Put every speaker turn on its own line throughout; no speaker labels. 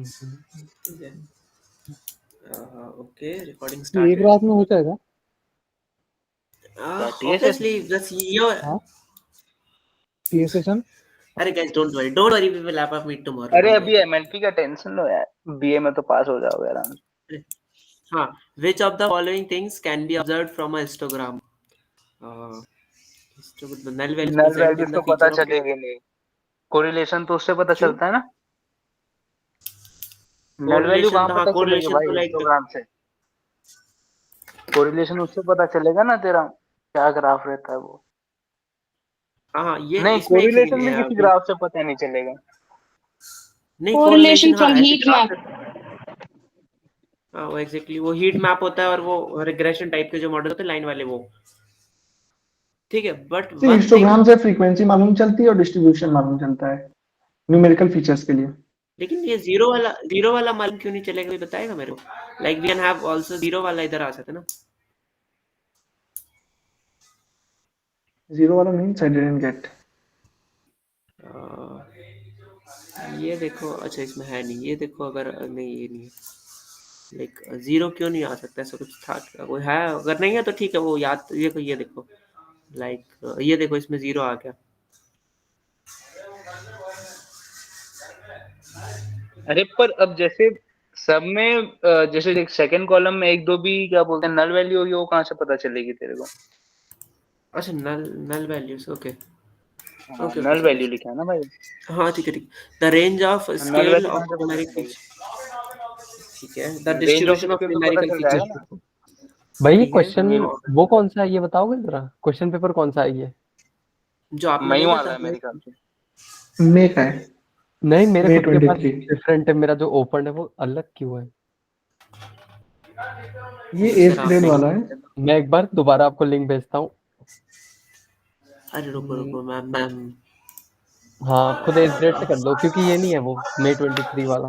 ठीक है। Okay, recording
ये एक
स्टार्टेड।
रात में हो जाएगा?
Obviously the CEO.
हाँ, टीए सेशन।
अरे guys, don't worry, we will wrap up meet tomorrow,
अरे
don't
अभी
worry.
एमएलपी का टेंशन लो यार, बीए में तो पास हो जाओगे आराम से।
हाँ, which of the following things can be observed from a histogram? The null values
null
present
values
in
तो
the
पता
feature of
चलेगी नहीं, कोरिलेशन तो उससे पता
क्यों?
चलता है ना, नल वैल्यू
Correlation
कहाँ
तो हाँ,
पता चलेगी
correlation तो
भाई
like
हिस्टोग्राम से, कोरिलेशन उससे पता चलेगा ना तेरा क्या ग्राफ रहता है वो।
हाँ ये
नहीं,
इसमें एक
कोरिलेशन
सेकंड
में
है
किसी
अभी।
ग्राफ से पता नहीं चलेगा।
नहीं,
Correlation
correlation हाँ
from
ऐसे
heat
ग्राफ।
map.
हाँ वो एग्जैक्टली वो हीट मैप होता है, और वो रिग्रेशन टाइप के जो मॉडल होते हैं लाइन वाले, वो ठीक है। बट
तो
वन थिंग,
हिस्टोग्राम से फ्रीक्वेंसी मालूम चलती है और डिस्ट्रीब्यूशन मालूम चलता है न्यूमेरिकल फीचर्स के लिए।
लेकिन ये जीरो वाला मालूम क्यों नहीं चलेगा, कोई बताएगा मेरे को? Like we can have also zero वाला इधर आ सकता है ना।
जीरो वाला मींस आई डिडंट गेट।
ये देखो, अच्छा इसमें है नहीं, ये देखो, अगर नहीं ये नहीं है, लाइक जीरो क्यों नहीं आ सकता, ऐसा कुछ था क्या? वो है, अगर नहीं है तो ठीक है, वो याद ये देखो, लाइक ये देखो इसमें जीरो आ गया।
अरे पर अब जैसे सब में जैसे एक सेकंड कॉलम में एक दो भी क्या बोलते हैं नल वैल्यू होगी, वो कहाँ से पता चलेगी तेरे को?
अच्छा, नल वैल्यूज, ओके
हाँ,
ओके ओके,
नल
समझ।
वैल्यू लिखा है ना भाई,
हाँ ठीक है ठीक। The range of
null
scale
value कहाँ
ऑफ
से पता
न्यूमेरिक
चलेगी?
फीचर, ठीक है। The
range of
distribution of
scale तो पता
न्यूमेरिकल
चल जाएगा
फीचर,
ना।
भाई ये
ठीक है।
क्वेश्चन वो कौन सा है ये बताओगे जरा, क्वेश्चन पेपर कौन सा है ये?
जो आपने
मई
देखा
वाला
था,
है मेरे ख्याल से।
मे का है। नहीं मेरे May खुद के पास 23। डिफरेंट है, मेरा जो ओपन है वो अलग क्यों है? ये
सर
एथ ग्रेड
आपने,
वाला है।
मैं एक बार दोबारा आपको लिंक भेजता हूँ।
अरे रुको मैम।
हाँ खुद एज ग्रेड से कर लो, क्योंकि ये नहीं है वो May 23 वाला।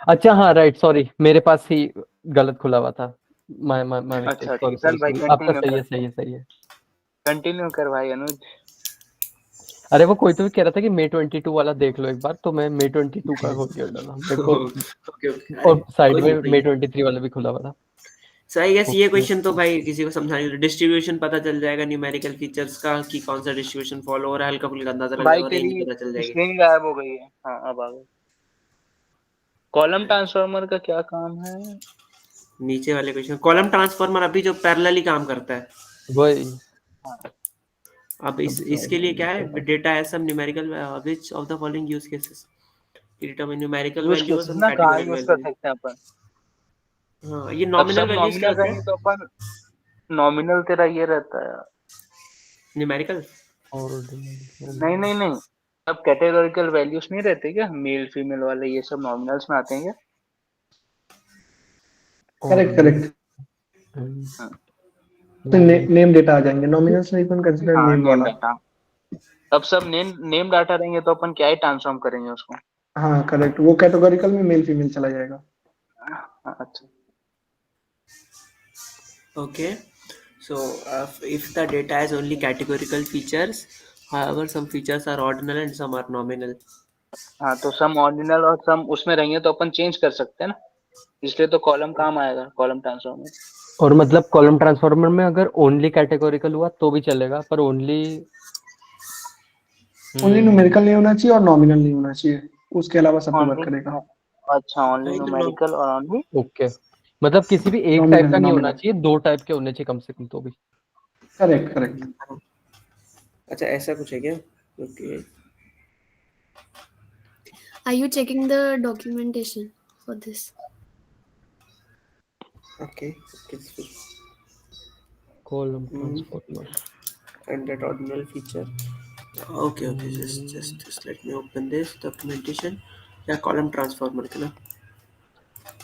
अच्छा हाँ राइट, सॉरी मेरे पास ही गलत खुला हुआ था। माय मिस्टेक,
अच्छा
सॉरी
ठीक, चल
सॉरी
भाई
सॉरी, आपका
कंटिन्यू
सही
कर,
है सही है सही है।
कंटिन्यू कर भाई अनुज।
अरे वो कोई तो भी कह रहा था कि May 22 वाला देख लो एक बार, तो मैं May 22 का खोल के डाला मेरे को,
ओके ओके, अरे
और साइड
कोई
में
नहीं।
May 23 वाला भी खुला हुआ था।
सो आई गेस ये
ओके
क्वेश्चन तो भाई किसी को समझाने, डिस्ट्रीब्यूशन पता चल जाएगा न्यूमेरिकल फीचर्स का कि कौन सा डिस्ट्रीब्यूशन फॉलो हो रहा है, हल्का फुल्का अंदाजा लग
भाई
जाएगा, रेंज
तेरी
पता चल जाएगी।
स्क्रीन गायब हो गई है, हाँ अब आ गई। कॉलम ट्रांसफार्मर का क्या काम है?
नीचे वाले क्वेश्चन, कॉलम ट्रांसफार्मर अभी जो पैरेलली काम करता है।
वही।
अब इसके लिए क्या है, डेटा है some numerical, which of the following use cases determine numerical
use
value और
केसेस
सम
ना कहाँ
कैटेगोरिकल
यूज कर
वैल्यू।
सकते हैं अपन?
हाँ, ये
अब
नॉमिनल
सब
वैल्यूज क्या
नॉमिनल
होते
रहेंगे
हैं?
तो अपन, नॉमिनल तेरा ये रहता है।
न्यूमेरिकल।
नहीं नहीं नहीं, अब कैटेगोरिकल वैल्यूज नहीं रहते क्या, मेल फीमेल वाले, ये सब नॉमिनल्स में आते हैं क्या?
Correct correct.
हाँ,
तो नेम डेटा आ जाएंगे, नॉमिनल्स में अपन कंसीडर
हाँ
नेम
नेम
वाला।
डाटा। अब सब नेम डाटा रहेंगे तो अपन क्या ही ट्रांसफॉर्म करेंगे उसको।
हाँ करेक्ट, वो कैटेगोरिकल में मेल फीमेल चला जाएगा।
हाँ, अच्छा।
Okay, so if the data has only categorical features, however some features are ordinal and some are nominal.
हाँ तो सम ऑर्डिनल और सम उसमें रहेंगे तो अपन चेंज कर सकते हैं ना, इसलिए तो कॉलम काम आएगा, कॉलम ट्रांसफॉर्म में।
और मतलब कॉलम ट्रांसफॉर्मर में अगर ओनली कैटेगोरिकल हुआ तो भी चलेगा, पर ओनली
ओनली न्यूमेरिकल नहीं होना चाहिए और नॉमिनल नहीं होना चाहिए, उसके अलावा सब पे वर्क
ओनली,
करेगा।
अच्छा ओनली
हाँ, तो
न्यूमेरिकल और ओनली
ओके, मतलब किसी भी एक टाइप
नॉमिनल
का नहीं होना
नॉमिनल
चाहिए, 2 टाइप के होने चाहिए कम से कम तो भी।
Correct correct.
अच्छा ऐसा कुछ है क्या? Okay,
Are you checking the documentation for this?
Okay,
column transformer
and that ordinal feature. Okay, just let me open this documentation. Yeah, column transformer का ना।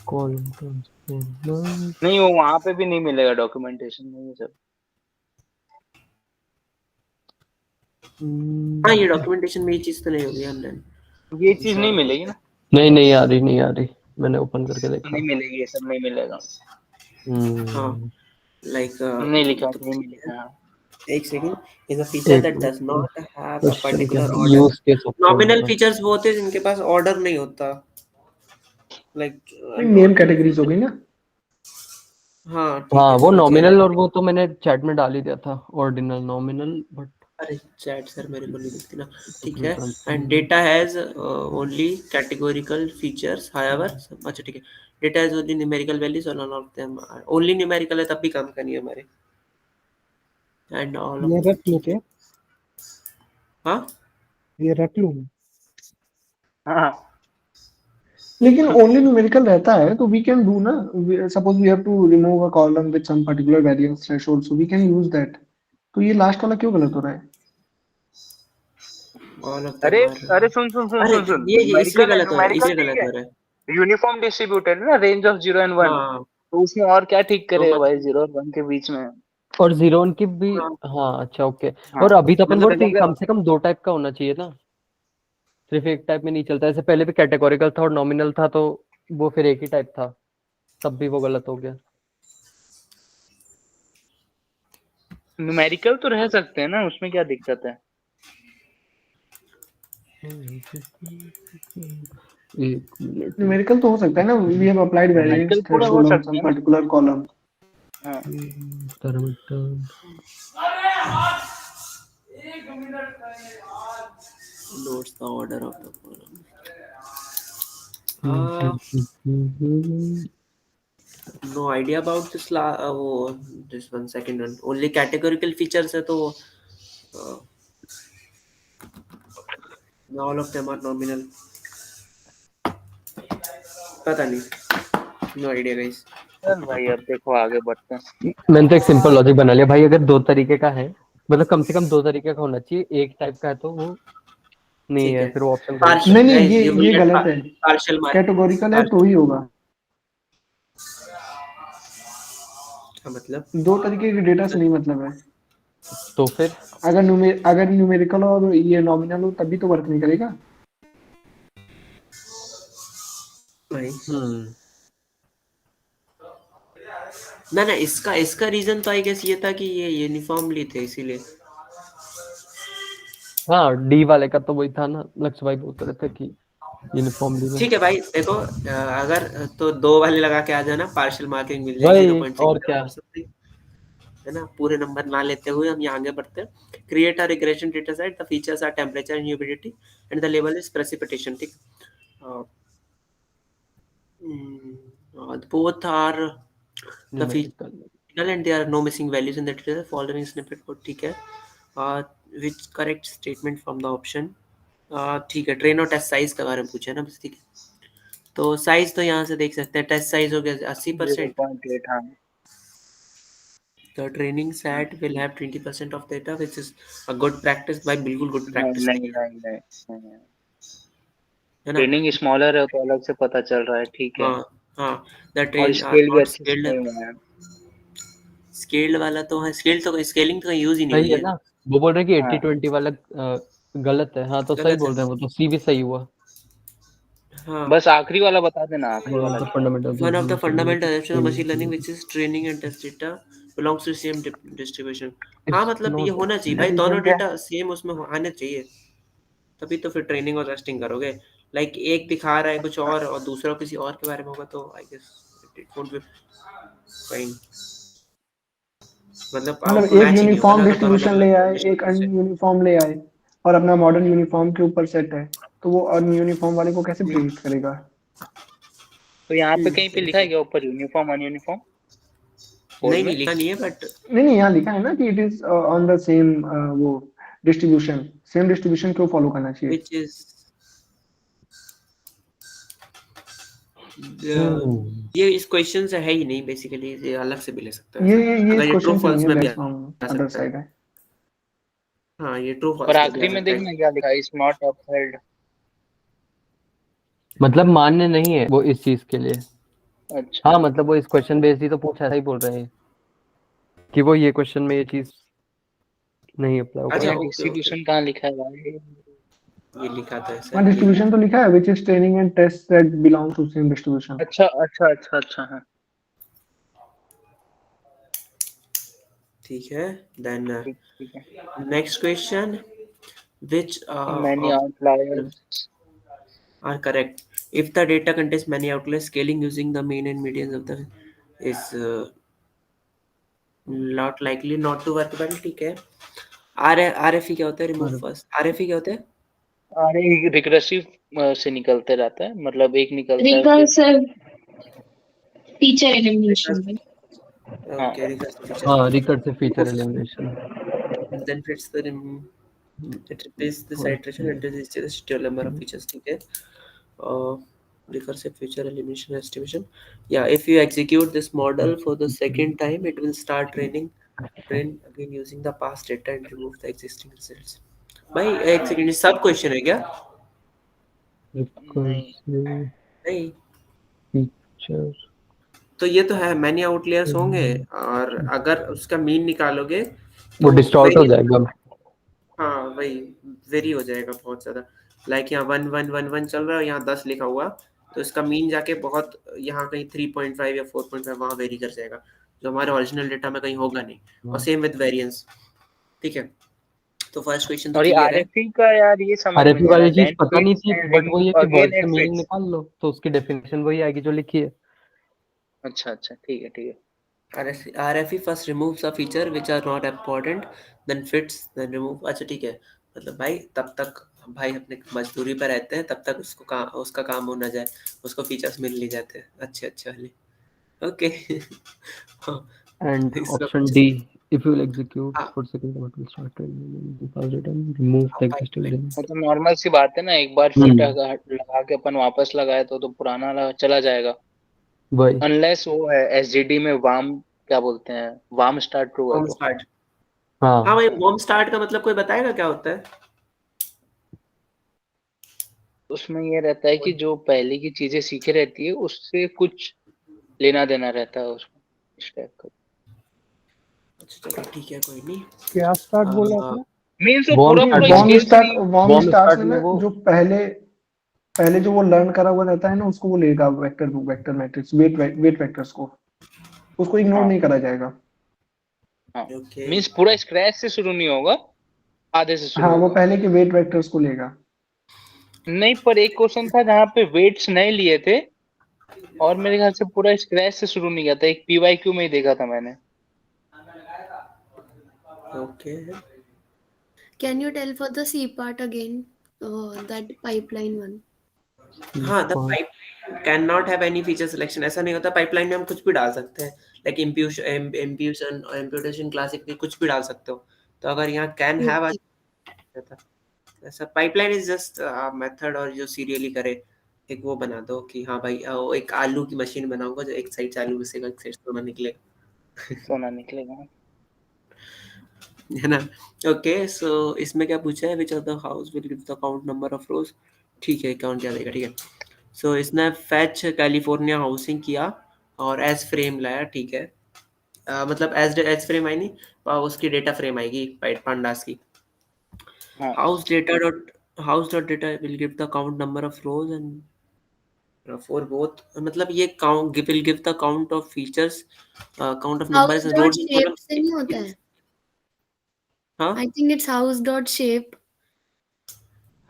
Column transformer.
नहीं, वो वहां पे भी नहीं मिलेगा डॉक्यूमेंटेशन में ये सब।
हाँ, ये डॉक्यूमेंटेशन में ये चीज तो नहीं होगी ऑनलाइन,
ये चीज नहीं मिलेगी ना,
नहीं आ रही, नहीं आ रही, मैंने ओपन करके देखा।
नहीं मिलेगी, ये सब नहीं मिलेगा।
हाँ, लाइक
नहीं लिखा,
तो
नहीं मिलेगा।
एक सेकंड, is a feature
एक
that does not have a
question क्या
particular
है,
order.
Use case of
nominal features वो होते हैं जिनके पास ऑर्डर नहीं होता, लाइक
नेम कैटेगरीज हो गई ना।
हाँ ठीक
हाँ
है
वो
समझ गया।
नॉमिनल, और वो तो मैंने चैट में डाल ही दिया था, ऑर्डिनल नॉमिनल बट
अरे चैट सर मेरे को नहीं दिखती ना, ठीक है। And data has only categorical features however, अच्छा ठीक है, data has only numerical values और none of them only numerical है, तब भी काम करनी है हमारे। एंड ऑल
ये
ऑफ
रख लो क्या,
हाँ
ये रख लूं।
हाँ
लेकिन ओनली न्यूमेरिकल रहता है तो वी कैन डू ना, suppose we have to remove a column with some particular variance threshold, so we can use that. तो ये लास्ट वाला क्यों गलत हो रहा है?
ऑल ऑफ
अरे
देम
अरे सुन सुन सुन
अरे
सुन सुन,
ये इसलिए
न्यूमेरिकल है,
गलत हो रहा है,
न्यूमेरिकल
इसलिए
ठीक
गलत
है,
हो रहा है।
यूनिफॉर्म डिस्ट्रीब्यूटेड है ना, रेंज ऑफ 0 and 1,
हाँ
तो उसमें और क्या ठीक
तो
करेगा भाई
मतलब
0 और 1 के बीच में।
और जीरो उनकी भी।
हाँ
हाँ अच्छा ओके।
हाँ
और अभी तो अपन
मतलब
बोल रहे थे कि
अगर
कम से कम 2 टाइप का होना चाहिए ना, सिर्फ एक टाइप में नहीं चलता। ऐसे पहले भी कैटेगोरिकल था और नॉमिनल था, तो वो फिर एक ही टाइप था, तब भी वो गलत हो गया।
न्यूमेरिकल तो रह सकते हैं ना, उसमें क्या दिक्कत है।
एक मिनट।
न्यूमेरिकल तो हो सकता है ना, we have applied
numerical
variance
पूरा हो
थ्रेशोल्ड ऑन
सकता
सम
है ना।
Particular column.
हाँ
notes the order of the column. No idea about this वो this one second one, only categorical features है तो uh, all of them are nominal, पता नहीं, no idea guys।
चल भाई अब देखो आगे बढ़ते हैं।
मैंने तो एक सिंपल लॉजिक बना लिया भाई, अगर 2 तरीके का है, मतलब कम से कम 2 तरीके का होना चाहिए, एक टाइप का है तो वो नहीं
ठीक
है,
है
फिर वो ऑप्शन गलत है।
partial
नहीं नहीं,
guys you will
ये
get
गलत है।
partial mark,
कैटेगोरिकल है तो
partial
ही होगा।
का मतलब
2 तरीके के डेटा से नहीं मतलब है।
तो फिर
अगर न्यूमेरिकल और ये नॉमिनल हो तभी तो वर्क नहीं करेगा।
नहीं
हम्म
ना इसका रीजन तो आई गेस ये था कि ये यूनिफॉर्मली थे इसीलिए।
हाँ डी वाले का तो वही था ना, लक्ष्य भाई बोलते रहते कि यूनिफॉर्मली में।
ठीक है भाई देखो अगर तो 2 वाले लगा के आ जाना, पार्शियल मार्किंग मिल जाएगी
वही
0.6
और क्या।
or something, है ना। पूरे नंबर ना लेते हुए हम यहाँ आगे बढ़ते हैं। Create a regression data set, the features are temperature and humidity and the level is precipitation, ठीक। Both are the feature and there are no missing values in the data, following snippet code, ठीक है। which correct statement from the option, ठीक है। Train और test size के बारे में पूछा है ना बस, ठीक है। तो साइज तो यहाँ से देख सकते हैं, टेस्ट साइज हो गया 80%।
0.8 हाँ।
The training set will have 20% of data, which is a good practice भाई, बिल्कुल good
नहीं
practice
नहीं
नहीं
नहीं नहीं, नहीं।
है ना।
ट्रेनिंग स्मॉलर है तो अलग से पता चल रहा है, ठीक है।
हाँ हाँ the
और
train are
स्केल भी
not
अच्छे से
scaled,
नहीं हुआ है।
scaled वाला तो है, scale तो स्केलिंग तो यूज ही नहीं
सही
हुई
है
है।
ना, वो बोल रहे हैं कि
हाँ
80-20 वाला गलत है। हाँ तो सही
गलत है।
बोल रहे हैं वो, तो सी भी सही हुआ।
हाँ
बस आखिरी वाला बता देना, आखिरी वाला
तो
क्या है।
Fundamental
one of the fundamental assumptions of machine learning which is training and test data belongs to same distribution। हाँ मतलब ये होना चाहिए भाई, दोनों डेटा सेम उसमें आने चाहिए, तभी तो फिर ट्रेनिंग और टेस्टिंग करोगे। लाइक एक दिखा रहा है कुछ और दूसरा किसी और के बारे में होगा तो I guess it won't be fine, मतलब
मतलब
आउटपुट
एक
मैच ही नहीं होगा ना
यूनिफॉर्म
अगर दोनों अलग
डिस्ट्रीब्यूशन ले
अलग
आए, एक
डिस्ट्रीब्यूशन से।
अनयूनिफॉर्म ले आए, और अपना मॉडर्न यूनिफॉर्म के ऊपर सेट है, तो वो अनयूनिफॉर्म वाले को कैसे प्रिडिक्ट करेगा?
तो यहाँ पे कहीं पे लिखा है क्या ऊपर यूनिफॉर्म अनयूनिफॉर्म कोड
नहीं
में?
नहीं लिखा नहीं है बट
नहीं नहीं, यहाँ लिखा है ना कि it is on the same वो डिस्ट्रीब्यूशन, सेम डिस्ट्रीब्यूशन क्यों फॉलो करना चाहिए?
व्हिच इज ये इस क्वेश्चन से है ही नहीं बेसिकली, ये अलग से भी ले सकता है ऐसा।
ये
अगर ये ट्रू
क्वेश्चन से नहीं
फॉल्स
है,
में भी
दैट्स
आ
फ्रॉम अदर
सकता है।
साइड है।
हाँ ये ट्रू
और
फॉल्स में भी
आखिरी
आ
में
सकता है।
देखना क्या लिखा है, इज नॉट अपहेल्ड।
मतलब मान्य नहीं है वो इस चीज के लिए।
अच्छा
हाँ मतलब वो इस क्वेश्चन बेस्ड ही तो पूछा, ऐसा ही बोल रहे हैं कि वो ये क्वेश्चन में ये चीज नहीं अप्लाई हो
अच्छा
यहाँ
पाएगी।
ओके ओके,
डिस्ट्रीब्यूशन कहाँ लिखा है भाई?
ये लिखा था ऐसा
हाँ, डिस्ट्रीब्यूशन तो लिखा है, which is training and test set belong to same distribution.
अच्छा अच्छा अच्छा अच्छा हाँ।
ठीक है, देन
ठीक है।
Next question, which
Many
of
outliers.
are correct? If the data contains many outliers, scaling using the mean and medians of the is not likely not to work well. ठीक है। RFE क्या होता है? Remove first. RFE क्या होता है?
अरे regressive से निकलते रहता है, मतलब एक निकलता है फिर
Recursive feature elimination.
हाँ
Okay, recursive feature
हाँ,
elimination.
Recursive feature elimination.
Then fits the it replaces this iteration and reduces the total number of features. ठीक है। Recursive feature elimination estimation. Yeah, if you execute this model for the second time, it will start train again using the past data and remove the existing results. भाई एक second, सब question है क्या?
Recursive
नहीं,
feature
तो ये तो है मैनी आउटलेयर्स होंगे, और अगर उसका मीन निकालोगे
वो
तो
डिस्टॉर्ट हो जाएगा।
हाँ वही वेरी हो जाएगा बहुत ज्यादा। लाइक यहाँ 1 1 1 1 चल रहा है, यहाँ 10 लिखा हुआ, तो इसका मीन जाके बहुत यहाँ कहीं 3.5 या 4.5 वहाँ वेरी कर जाएगा, जो हमारे ओरिजिनल डेटा में कहीं होगा नहीं। और सेम विद वेरिएंस। ठीक है, तो फर्स्ट क्वेश्चन तो
और ये
क्लियर है।
RFE का यार ये समझ में
आरएफई
नहीं आ रहा।
वाली चीज
लेंथ
पता नहीं
फिट्स
थी,
एंड
बट वो ये
रिमूव
कि वर्ड
अगेन
से
इट
मीनिंग
फिट्स।
निकाल लो तो उसकी डेफिनेशन वही आएगी जो लिखी है।
अच्छा ठीक है ठीक है।
RFE first removes a feature which are not important, then fits, then remove। अच्छा ठीक है, मतलब भाई तब तक भाई अपने मजदूरी पर रहते हैं, तब तक उसका काम हो ना जाए, उसको फीचर्स मिल नहीं जाते अच्छे अच्छे वाले। ओके।
एंड
इसका
ऑप्शन
कुछ
D, if you will execute
हाँ
for second what will start the pass data remove the existing
pipeline.
वो तो नॉर्मल सी बात है ना, एक बार फिट लगा के अपन वापस लगाए तो पुराना चला जाएगा।
वही।
अनलेस वो है SGD में वार्म क्या बोलते हैं, वार्म स्टार्ट ट्रू है
होम
तो।
स्टार्ट।
हाँ
हाँ भाई, होम स्टार्ट का मतलब कोई बताएगा क्या होता है?
उसमें ये रहता है कि जो पहले की चीजें सीखे रहती है उससे कुछ लेना देना रहता है उसको, इस टाइप का।
अच्छा चलो ठीक है, कोई नहीं।
क्या स्टार्ट बोला
हाँ,
आपने?
मीन्स वो
वार्म
पूरा पूरा
स्टार्ट
स्केल से नहीं।
वार्म
वार्म
स्टार्ट
स्टार्ट
है
में
ना,
वो
जो पहले पहले जो वो लर्न करा हुआ रहता है ना, उसको वो लेगा वेक्टर मैट्रिक्स, वेट वेक्टर्स को, उसको इग्नोर
हाँ
नहीं करा जाएगा।
हाँ,
ओके।
मीन्स पूरा स्क्रैच से शुरू नहीं होगा, आधे से शुरू
हाँ, वो
होगा।
पहले के वेट वेक्टर्स को लेगा।
नहीं, पर एक क्वेश्चन था जहाँ पे वेट्स नहीं लिए थे और मेरे ख्याल से पूरा स्क्रैच से शुरू नहीं किया था, एक PYQ में ही देखा था मैंने।
Okay.
Can you tell for the C part again? That pipeline one.
हाँ, the pipe can not have any feature selection. ऐसा नहीं होता, पाइपलाइन में हम कुछ भी डाल सकते हैं, लाइक इम्प्यूशन और इम्प्यूटेशन क्लासिक में कुछ भी डाल सकते हो। तो अगर यहाँ कैन हैव
Okay.
ऐसा, पाइपलाइन इज जस्ट मेथड, और जो सीरियली करे एक वो बना दो कि हाँ भाई वो एक आलू की मशीन बनाऊंगा जो एक साइड चालू घुसेगा एक साइड सोना निकलेगा।
सोना निकलेगा।
है ना? ओके, सो इसमें क्या पूछा है, विच of the house will give the count number of रोज। ठीक है, काउंट क्या देगा। ठीक है, सो इसने फैच कैलिफोर्निया हाउसिंग किया और एज फ्रेम लाया। ठीक है, मतलब एज फ्रेम आई नहीं, उसकी डेटा फ्रेम आएगी पांडास की।
हाँ
house dot data will give the count number of rows and for both, मतलब ये count will give the count of features, count of numbers
House
and
dot
rows
shape से नहीं होता है.
हाँ
I think it's house dot shape.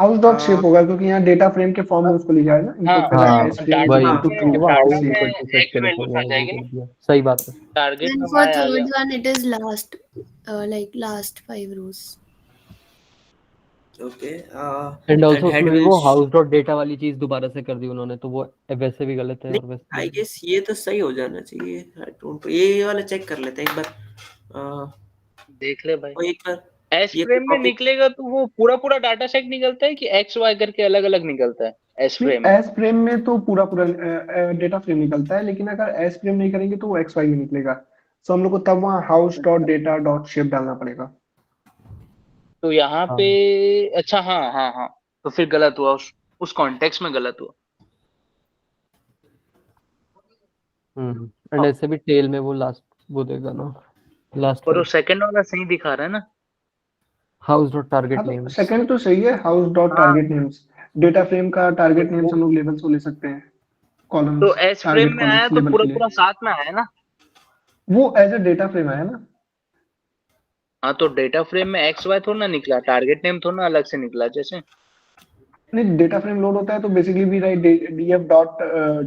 House dot shape होगा, क्योंकि यहाँ डेटा फ्रेम के फॉर्म में उसको लिखा है ना, इनपुट करा है एस फ्रेम
वही
इनटू ट्रू
कि वो
house
house
shape.
Equal to set
X
के
वैल्यूज आ जाएगी ना,
लिए सही बात है।
टारगेट
And
में
for
Y आ
third
गया।
one, it is last, like last 5 rows.
Okay,
and also
head
उसमें भी
विल
वो हाउस डॉट डेटा वाली चीज दोबारा से कर दी उन्होंने, तो वो वैसे भी गलत है और
नहीं,
वैसे
आई
भी।
गेस ये तो सही हो जाना चाहिए। आई डोंट, ये वाला चेक कर लेते हैं एक बार।
देख ले भाई,
वो एक बार
एस
ये
फ्रेम में
कॉपी।
निकलेगा तो वो पूरा पूरा डाटा सेट निकलता है कि XY करके अलग अलग निकलता है एस
नहीं,
फ्रेम में?
एस फ्रेम में तो पूरा पूरा डेटा फ्रेम निकलता है, लेकिन अगर एस फ्रेम नहीं करेंगे तो वो एक्स वाई में निकलेगा। तो हम लोग को तब वहाँ house dot data dot shape डालना पड़ेगा।
तो यहाँ
हाँ
पे अच्छा हाँ, तो फिर गलत हुआ, उस कॉन्टेक्स्ट में गलत हुआ।
एंड ऐसे भी टेल में वो लास्ट वो देगा ना, लास्ट
और वो सेकंड वाला सही दिखा रहा है ना।
हाउस डॉट टारगेट
हाँ, तो
नेम्स।
सेकंड तो सही है, हाउस डॉट
हाँ,
टारगेट नेम्स। डेटा फ्रेम का टारगेट
तो
नेम्स हम लोग लेबल्स को ले सकते हैं,
तो
कॉलम्स,
एस फ्रेम
टारगेट
में आया
कॉलम्स
तो
लेबल
पूरा
के लिए।
पूरा साथ में आया ना।
वो एज अ डेटा फ्रेम आया ना।
हाँ तो डेटा फ्रेम में एक्स वाई थोड़ा ना निकला, टारगेट नेम थोड़ा ना अलग से निकला जैसे।
नहीं, डेटा फ्रेम लोड होता है तो बेसिकली भी right df dot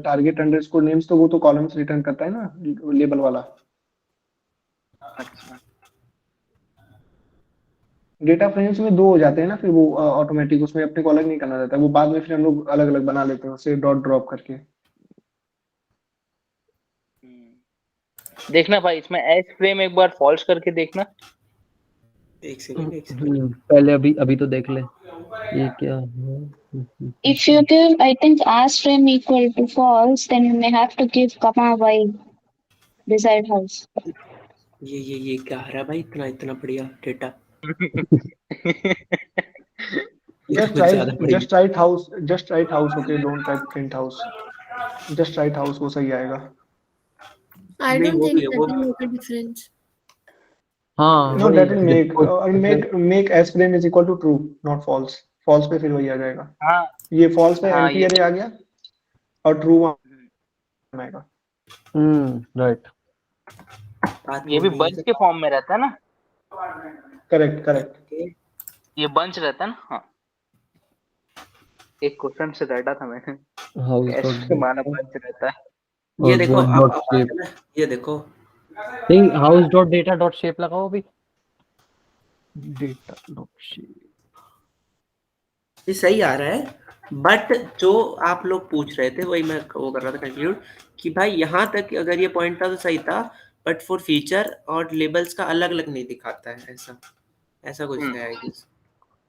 target underscore names, तो वो तो कॉलम्स रिटर्न करता है ना, लेबल वाला।
अच्छा
डेटा फ्रेम्स में दो हो जाते हैं ना, फिर वो ऑटोमेटिक, उसमें अपने को अलग नहीं करना रहता है, वो बाद में फिर हम लोग अलग अलग बना लेते हैं उसे डॉट ड्रॉप करके।
देखना भाई इसमें एच फ्रेम एक बार फॉल्स करके देखना।
एक सेकंड।
पहले अभी अभी तो देख ले ये क्या है।
If you give, I think, as frame equal to false, then you may have to give comma y beside house.
ये क्या आ रहा है भाई, इतना इतना बढ़िया डेटा, ये तो
जस्ट
कुछ ज्यादा
राइट
बढ़िया।
Just right house, okay, don't type print house, just right house, वो सही आएगा।
I
नहीं
don't
वो भी
think
है,
that
वो
will make a difference.
हाँ
नो,
वही
that will make as frame is equal to true not false, false पे फिर वही आ जाएगा।
हाँ
ये फॉल्स पे
हाँ
एम्प्टी
ये
अरे आ गया और ट्रू आएगा।
राइट।
बात
ये भी
बोलनी है
बंच के फॉर्म में रहता है ना,
करेक्ट करेक्ट।
सर।
ये बंच रहता है ना। हाँ एक क्वेश्चन से रटा था मैंने,
हाउस
कैसे माना बंच रहता है।
ये देखो अब
डॉट
बात
शेप,
है ना, ये देखो
नहीं house dot data dot shape लगाओ अभी, डेटा डॉट शेप।
ये सही आ रहा है, बट जो आप लोग पूछ रहे थे वही मैं वो कर रहा था कंक्लूड कि भाई यहाँ तक अगर ये पॉइंट था तो सही था, बट फॉर फीचर और लेबल्स का अलग अलग नहीं दिखाता है, ऐसा ऐसा कुछ है आई गेस।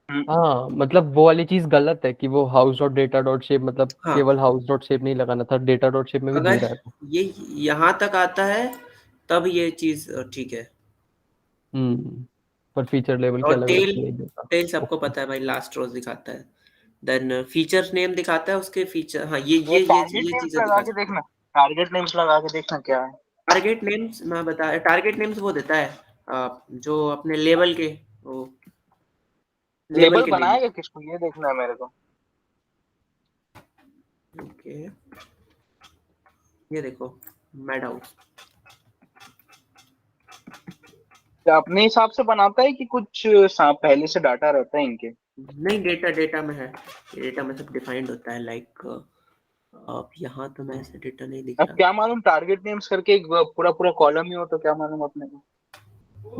हाँ मतलब वो वाली चीज गलत है कि वो house dot data dot shape, मतलब
हाँ
केवल हाउस डॉट शेप नहीं लगाना था, डेटा डॉट शेप में भी दे रहा
अगर
है।
ये यहाँ तक आता है तब ये चीज ठीक है।
पर फीचर लेवल के
और
अलग अलग
टेल
से नहीं देता।
टेल सबको पता है भाई, लास्ट रोज दिखाता है, देन फीचर नेम दिखाता है, उसके फीचर, हाँ
ये टारगेट
ये
नेम्स
चीजें
लगा
दिखा
के
सकता है।
देखना, टारगेट नेम्स लगा के देखना क्या है।
टारगेट नेम्स मैं बता, टारगेट नेम्स वो देता है जो अपने लेबल के, वो लेबल
लेबल
के नेम।
बनाएगा किसको ये देखना है मेरे को।
ओके ये देखो मैड हाउस,
क्या अपने हिसाब से बनाता है कि कुछ पहले से डाटा रहता है इनके।
नहीं डेटा डेटा में है, डेटा में सब डिफाइंड होता है, लाइक अब यहाँ तो मैं ऐसे डेटा नहीं दिख
अब
रहा।
क्या मालूम टारगेट नेम्स करके एक पूरा पूरा कॉलम ही हो तो क्या मालूम अपने को।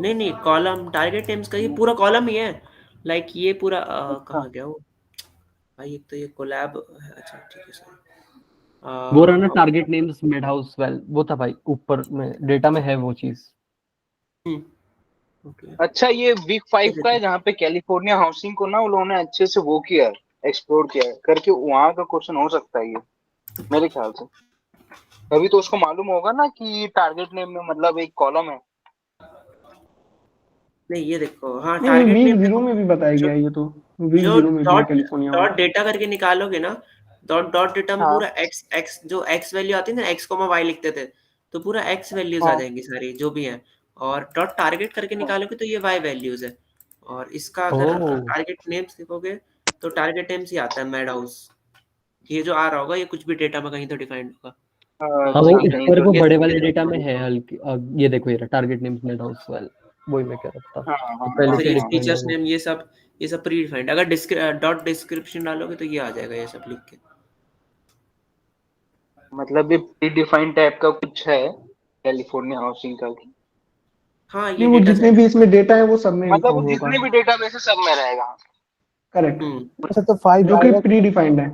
नहीं कॉलम टारगेट नेम्स का ये पूरा कॉलम ही है, लाइक ये पूरा
अच्छा
कहाँ गया वो भाई, एक तो ये कोलैब है, अच्छा ठीक है सर।
वो रहा ना target names mid house well, वो था भाई ऊपर में डेटा में है वो चीज।
ओके
अच्छा ये वीक 5 का है जहाँ पे कैलिफोर्निया हाउसिंग को ना उन्होंने अच्छे से वो किया है, एक्सप्लोर किया है करके, वहां का क्वेश्चन हो सकता है ये मेरे ख्याल से। अभी तो उसको मालूम होगा ना कि टारगेट नेम में मतलब एक कॉलम है।
नहीं ये देखो, हाँ
नहीं,
टारगेट
वीक
नेम
जीरो
देखो,
में भी बताया
जो
गया है ये तो, वीक
जो
जीरो में भी है
डॉट
कैलिफोर्निया
डॉट
वाला।
डेटा करके निकालोगे ना, डॉट डॉट डेटा में
हाँ
पूरा एक्स एक्स जो एक्स वैल्यू आती है ना, एक्स कोमा वाई लिखते थे, तो पूरा एक्स वैल्यूज आ
हाँ
जाएंगी सारी जो भी हैं, और डॉट टारगेट करके
हाँ
निकालोगे तो ये वाई वैल्यूज है, और इसका अगर
ओह
टारगेट नेम्स लिखोगे तो टारगेट नेम्स ही आता है मैड हाउस। ये जो आ रहा होगा ये कुछ भी डेटा में कहीं तो डिफाइंड होगा।
हाँ वो
अच्छा
अब
कहीं
ऊपर
तो
वो
ये
बड़े
ये
वाले डेटा
देखो,
में है हल्की ये देखो ये रहा target names mid house well, वही मैं कह रहा था
हाँ हाँ
तो पहले
फिर
से
ये
हाँ
डिफाइंड है
फीचर्स
वो।
नेम ये सब प्री डिफाइंड, अगर डॉट डिस्क्रिप्शन डालोगे तो ये आ जाएगा ये सब लिख के।
मतलब ये प्री डिफाइंड टाइप का कुछ है कैलिफोर्निया हाउसिंग का।
हाँ ये
नहीं, वो
डेटा
जितने
सेट
भी इसमें डेटा है वो सब में
मतलब वो
होगा।
जितने भी डेटाबेस है सब में रहेगा।
करेक्ट,
अच्छा तो 5
जो कि
डायरेक्ट
प्री डिफाइंड है।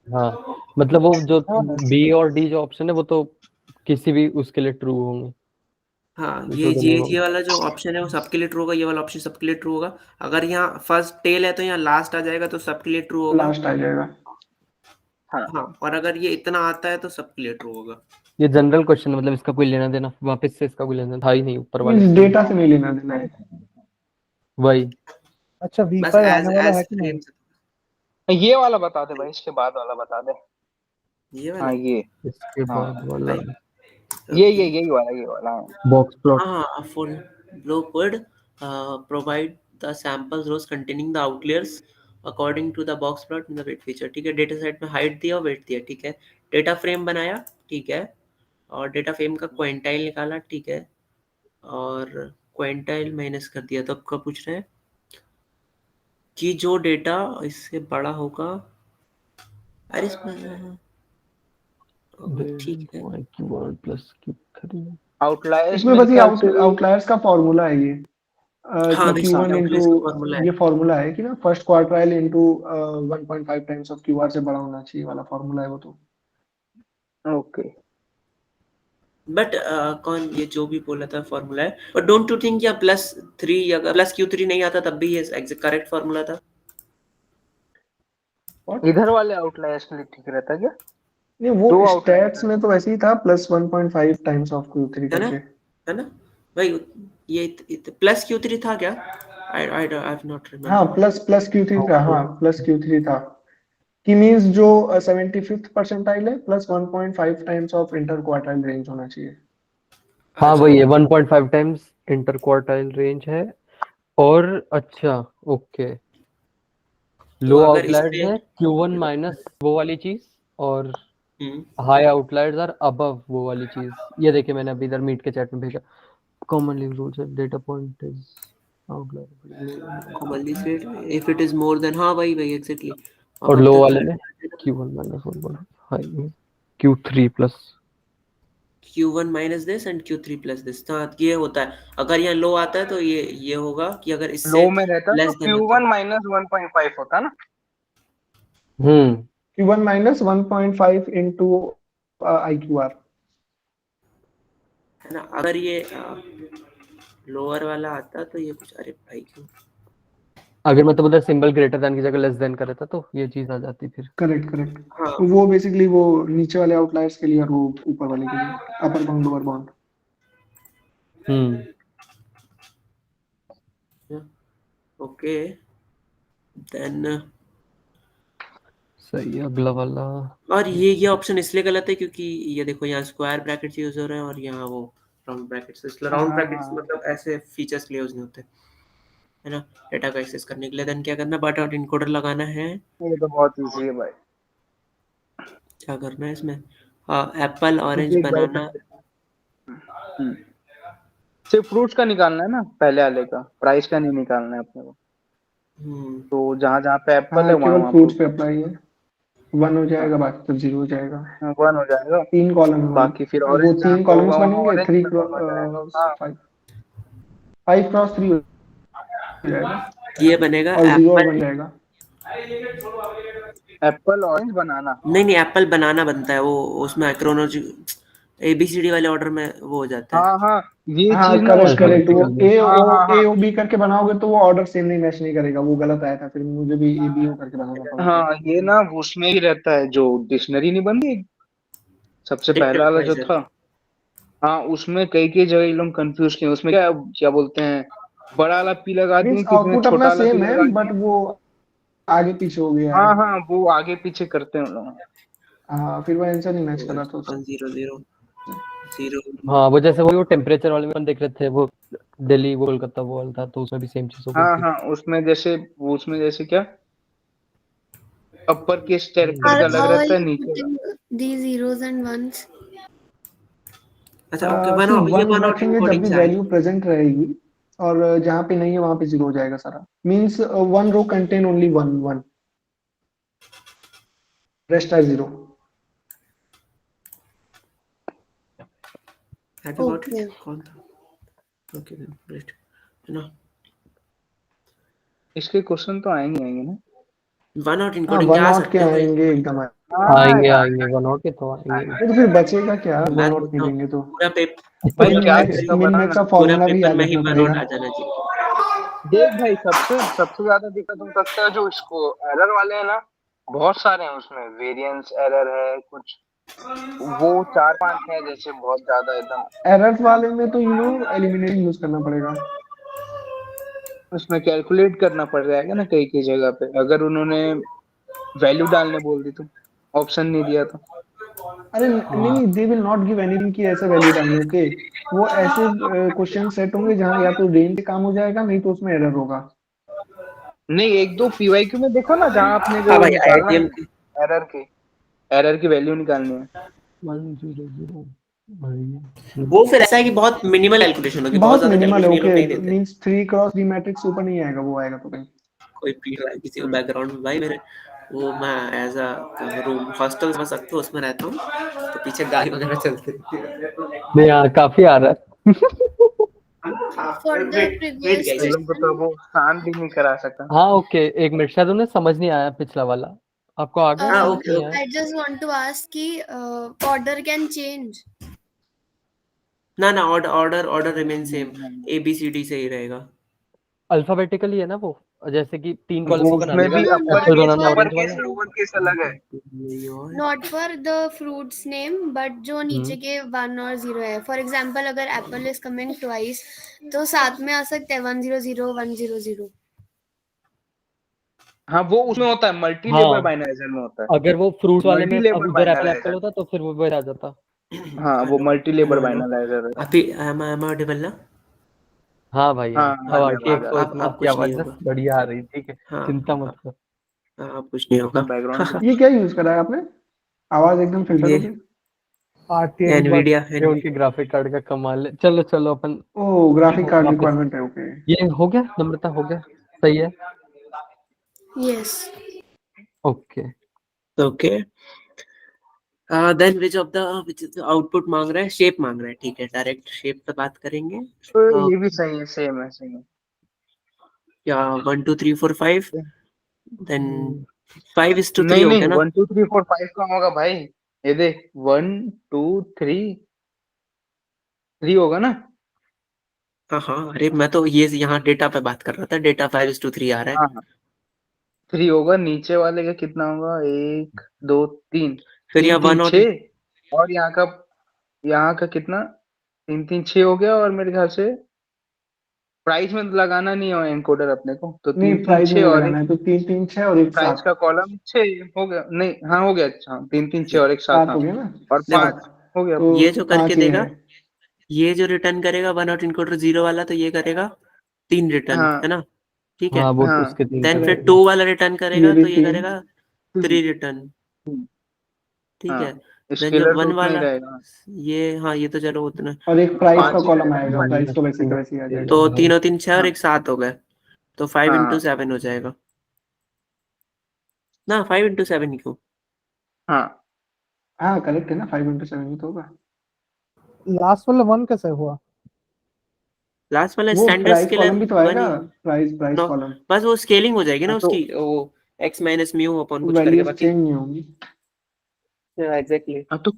हाँ मतलब वो जो
हाँ
बी और डी जो ऑप्शन है वो तो किसी भी उसके लिए ट्रू होंगे।
हाँ
Which
ये
was the
ये
name of
ये वाला जो ऑप्शन है वो सबके लिए ट्रू होगा, ये वाला ऑप्शन सबके लिए ट्रू होगा। अगर यहाँ फर्स्ट टेल है तो यहाँ लास्ट आ जाएगा तो सबके लिए ट्रू होगा।
लास्ट आ जाएगा।
हाँ
हाँ और अगर ये इतना आता है तो सबके लिए ट्रू होगा।
ये जनरल क्वेश्चन मतलब इसका कोई लेना देना वापस से इसका कोई लेना देना था ही नहीं ऊपर वाले
मींस
से।
डेटा से नहीं लेना देना है।
वही
अच्छा
बस
V5
एज
आने वाला
एज
है कि नहीं?
फ्रेम
ये वाला बता दे भाई, इसके बाद वाला बता दे।
ये वाला
हाँ ये
इसके
हाँ
बाद वाला
भाई
यही वाला है।
Box plot.
हाँ full blow could provide the samples rows containing the outliers according to the box plot in the weight feature। ठीक है, डेटा सेट में हाइट दिया वेट दिया, ठीक है, डेटा फ्रेम बनाया, ठीक है, और डेटा फ्रेम का क्वांटाइल निकाला, ठीक है, और क्विंटाइल माइनस कर दिया, तो अब क्या पूछ रहे हैं कि जो डेटा इससे बड़ा होगा। अरे इसमें ठीक है,
Q1 plus Q3
आउटलायर्स
इसमें
मेरे
बस ये
ख्याल से
आउटलायर्स का फॉर्मूला है ये
हाँ
कि
देखो
Q1
आउटलायर्स
इंटू
का फॉर्मूला है।
ये फॉर्मूला है कि ना first quartile into 1.5 times of QR से बड़ा होना चाहिए वाला फॉर्मूला है वो तो।
ओके।
बट कौन ये जो भी बोला था फॉर्मूला है, बट डोंट यू थिंक या +3 या +Q3 नहीं आता तब भी ये एग्जैक्ट करेक्ट फॉर्मूला था?
इधर वाले आउटलायर्स के लिए ठीक रहता क्या?
नहीं वो
दो
स्टैट्स
आउटलायर्स
में तो वैसे ही था प्लस 1.5 टाइम्स ऑफ Q3
है ना,
करके।
है ना भाई, ये +Q3 था क्या? आई हैव नॉट
हाँ
रिमेम्बर।
प्लस Q3 था, हाँ प्लस Q3 था कि मींस जो 75th परसेंटाइल है plus 1.5 times of inter quartile range होना चाहिए।
हाँ
अच्छा
वही है 1.5 टाइम्स इंटर क्वार्टाइल रेंज है। और अच्छा ओके,
तो
लो
अगर इस
आउटलायर्स
पे
है Q1 माइनस वो वाली चीज, और
हम्म,
हाई आउटलायर्स आर अबव वो वाली चीज। ये देखिए मैंने अभी इधर मीट के चैट में भेजा। Commonly rules data point is outlier
commonly said if it is more than, हाँ वही एग्जैक्टली
और
above
लो
the
वाले में
threshold,
Q1 minus 1 high Q3 plus.
Q1 minus this and Q3 plus this. तो ये होता है, अगर यहाँ लो आता है तो ये होगा कि अगर इससे
लो में रहता तो
लेस देन होता
Q1
है।
माइनस 1.5 होता ना।
हम्म
Q1 माइनस 1.5 इंटू IQR।
है ना, अगर ये लोअर वाला आता तो ये कुछ, अरे भाई क्यों,
अगर मतलब उधर सिंबल ग्रेटर देन की जगह लेस देन करे था तो ये चीज आ जाती फिर।
Correct correct.
हाँ
वो बेसिकली वो नीचे वाले आउटलायर्स के लिए और वो ऊपर वाले के लिए, अपर बाउंड लोअर बाउंड।
हम्म
ओके देन।
सही है, अगला वाला।
और ये ऑप्शन इसलिए गलत है क्योंकि ये देखो यहाँ स्क्वायर ब्रैकेट्स यूज हो रहे हैं और यहाँ वो राउंड ब्रैकेट्स, इसलिए राउंड ब्रैकेट्स
हाँ
मतलब ऐसे फीचर्स के लिए यूज नहीं होते, है ना, डेटा का एक्सेस करने के लिए। देन क्या करना, बट और इनकोडर लगाना है।
ये तो बहुत इजी है भाई,
क्या करना है इसमें, हाँ एप्पल ऑरेंज
क्योंकि एक बार
बनाना।
करते हैं। सिर्फ फ्रूट्स का निकालना है ना, पहले वाले का प्राइस का नहीं निकालना है अपने को।
हम्म,
तो जहाँ जहाँ पे एप्पल
हाँ
है वहाँ
केवल
वहाँ
फ्रूट्स पे
फ्रूट
अप्लाई है। 1 हो जाएगा, बाकी सब 0 हो जाएगा।
1 हो जाएगा।
3 कॉलम है भाई,
बाकी फिर
वो
ऑरेंज जहाँ
3
पे होगा
कॉलम्स
वहाँ
बनेंगे,
ऑरेंज
3
में 1 हो जाएगा।
क्रॉस
हाँ
5 क्रॉस 3 हो जाएगा
ये बनेगा
और 0 और
एप्पल,
बन जाएगा।
एप्पल ऑरेंज बनाना।
नहीं एप्पल बनाना बनता है वो, उसमें क्रोनोलॉजी ABCD वाले ऑर्डर में वो हो जाता है।
हाँ हाँ, ये
हाँ
चीज ना
करेक्ट
उसमें
करेक्ट, वो
भी। हाँ हाँ
ए
हाँ
ओ बी करके बनाओगे तो वो ऑर्डर सेम नहीं मैच नहीं करेगा, वो गलत आया था, फिर मुझे भी ABO करके बनाना पड़ा था।
हाँ, ये ना उसमें ही रहता है जो डिक्शनरी नहीं बन गई सबसे पहला वाला जो
डिक्टेमाइजर,
था। हाँ, उसमें कई कई जगह ये लोग कंफ्यूज किए, उसमें क्या क्या बोलते हैं, बड़ा वाला पी लगा दिए,
मीन्स
किसी ने
आउटपुट अपना
छोटा वाला पी
सेम है
लगा
बट
दिए।
वो आगे पीछे हो गया है।
हाँ हाँ, वो आगे पीछे करते हैं उन लोग।
हाँ फिर वो आंसर नहीं मैच कर रहा था उससे।
100 0
हाँ वो जैसे वो टेम्परेचर वाले में अपन देख रहे थे, वो दिल्ली वो कोलकाता वो वाला था, तो उसमें भी सेम चीज हो गई
हाँ
थी।
हाँ, उसमें जैसे क्या, अपर केस कैरेक्टर का अलग
How are
रहता है,
you
नीचे का।
putting these zeros and ones?
अच्छा ओके, वन
सी
ये
1
वन आउट
रखेंगे जब
इनकोडिंग
भी
से आएगा।
वैल्यू प्रेजेंट रहेगी, और जहाँ पे नहीं है वहां पे 0 हो जाएगा सारा। Means 1 row contain only 1 rest are 0।
Have you got it,
Okay.
कौन था, ओके देन ग्रेट, है ना।
इसके क्वेश्चन तो आएंगे आएंगे ना।
वन आउट
हाँ
इनकोडिंग क्या
1
आ
आउट के
सकते हैं भाई।
आएंगे एकदम
हाँ
आएंगे
यार,
आएंगे, वन आउट के तो आएंगे।
नहीं तो फिर बचेगा क्या, 1
मैं
आउट नहीं
सोचता हूँ
देंगे तो।
पूरा पेपर,
भाई
पूरा
क्या
पेपर,
देगा
मिन
बता
मैक्स
ना।
का
पूरा
फॉर्मूला भी
पेपर
याद
में ही
रखना
वन आउट
पड़ेगा।
आ जाना चाहिए।
देख भाई, सबसे सबसे ज्यादा दिक्कत हो सकता है जो इसको एरर वाले हैं ना, बहुत सारे हैं उसमें, वेरिएंस एरर है कुछ, वो 4-5 है जैसे, बहुत ज्यादा एकदम।
एरर्स वाले में तो एलिमिनेटिंग यूज करना पड़ेगा।
उसमें कैलकुलेट करना पड़ जाएगा ना कई कई जगह पे, अगर उन्होंने वैल्यू डालने बोल दी तो, ऑप्शन नहीं दिया तो।
अरे नहीं नहीं, they will not give anything की ऐसे वैल्यू डालनी, ओके। वो ऐसे क्वेश्चन सेट होंगे जहां या तो रेंज से काम हो जाएगा, नहीं तो उसमें एरर होगा।
नहीं, एक दो पीवाईक्यू में देखो ना, जहाँ आपने
हाँ
जो
भाई
निकालना है
IITM
ना, एरर की वैल्यू निकालनी है।
100
वो फिर ऐसा है कि बहुत मिनिमल कैलकुलेशन होगी, बहुत
बहुत
ज्यादा
मिनिमल है।
कैलकुलेशन ये लोग
ओके,
नहीं देते।
मींस 3x3 मैट्रिक्स ऊपर नहीं आएगा, वो आएगा तो कहीं।
कोई पीट रहा है किसी को बैकग्राउंड में भाई मेरे, वो मैं एज अ रूम हॉस्टल समझ सकते हो उसमें रहता हूँ, तो पीछे गाड़ी वगैरह चलती रहती है।
नहीं यार काफी आ रहा है।
For the
wait
previous
guys,
इन लोग को तो वो शांत भी नहीं करा सका।
हाँ ओके, एक मिनट, शायद उन्हें समझ नहीं आया पिछला वाला। आपको आ गया
हाँ
समझ
ओके
नहीं
ओके,
आया?
I just want to ask कि order can change.
ना ना order remain same, A B C D से ही रहेगा।
अल्फाबेटिकली है ना वो, जैसे कि 3
वो
कॉलम्स बना
उसमें
देगा।
भी
No,
upper
not
Apple
case
banana
for
lower
orange
case
वाला।
लोअर केस अलग है।
यही और
not for the fruits name, but जो नीचे के 1 और 0 है. For example, अगर apple is coming twice, तो साथ में आ सकते हैं 100 100.
हाँ वो उसमें होता है, मल्टी लेबर
हाँ
बाइनराइजर में होता है।
अगर वो फ्रूट वाले में
मल्टी
अब
लेबर
उधर एप्पल
बाइनराइजर,
होता तो फिर वो इधर आ जाता।
हाँ वो
hello
multi label
hello hello,
binarizer है।
अभी am I audible ना?
हाँ भाई हाँ,
हाँ
अब
हाँ
आके
आवाज आ रही है।
अब
आपकी
कुछ नहीं
आवाज ना
होगा।
बढ़िया आ रही, ठीक है,
हाँ
चिंता मत कर।
अब कुछ नहीं होगा।
बैकग्राउंड
ये क्या यूज करा है आपने? आवाज एकदम फिल्टर
ये
हो गई।
RTX बात
एनवीडिया
ये उनके ग्राफिक कार्ड का कमाल है। चलो चलो अपन
ओ, ग्राफिक कार्ड
वापस,
रिक्वायरमेंट है, ओके।
ये हो गया नम्रता, हो गया सही है।
Yes.
Okay
okay, then which of the output मांग रहा है, शेप मांग रहा है, ठीक है डायरेक्ट शेप पे बात करेंगे।
तो ये भी सही है, सेम है सेम है।
क्या 1 2 3 4 5, देन 5:3
नहीं
हो
नहीं
गया ना?
1 2 3 4 5 कहाँ होगा भाई? ये देख 1 2 3 होगा ना?
हाँ हाँ, अरे मैं तो ये यहाँ डेटा पे बात कर रहा था, डेटा 5:3 आ रहा है।
हाँ हाँ 3 होगा, नीचे वाले का कितना होगा? 1 2 3,
फिर
3
यहाँ
3
1 और
6, और यहाँ का कितना? 3 3 6 हो गया, और मेरे ख्याल से प्राइस में लगाना नहीं है एनकोडर अपने को, तो
नहीं,
3 3
प्राइस में
6
नहीं
और
लगाना
एक
है, तो 3 3 6 और एक
प्राइस
7।
का कॉलम 6 हो गया। नहीं हाँ हो गया, अच्छा 3 3 6 और एक 7,
7
हाँ
हो गया ना?
और
देखो
5 हो गया।
तो
ये जो करके
5 ये
देगा,
है।
ये जो रिटर्न करेगा 1 और इनकोडर 0 वाला, तो ये करेगा 3 रिटर्न,
हाँ
है ना? ठीक है।
हाँ, वो तो
हाँ
उसके 3
देन फिर
करेगा।
2 वाला रिटर्न
ये
करेगा
भी
तो ये
3।
करेगा 3 रिटर्न, ठीक है।
हाँ
देन जो
स्केलर तो
1
उतना ही
वाला,
रहेगा।
ये हाँ ये तो चलो उतना,
और एक प्राइस का
5 ही
कॉलम
रहेगा,
आएगा,
5।
प्राइस तो वैसे का वैसे ही आ जाएगा।
तो 3 और 3 6 और
हाँ
एक 7 हो गए, तो 5 इंटू
हाँ
7 हो जाएगा ना, 5 इंटू 7 क्यों?
हाँ
हाँ करेक्ट है ना, 5 into 7 ही तो होगा।
लास्ट वाला 1 कैसे हुआ?
लास्ट वाला
वो
स्टैंडर्ड
प्राइस
स्केलर
कॉलम भी तो
1
आएगा,
ही,
प्राइस
नो
कॉलम।
बस वो स्केलिंग हो जाएगी ना
हाँ, तो
उसकी, वो x माइनस म्यू अपॉन कुछ करके,
वैल्यूज
बाकी
चेंज नहीं होंगी।
एग्जैक्टली।
हाँ तो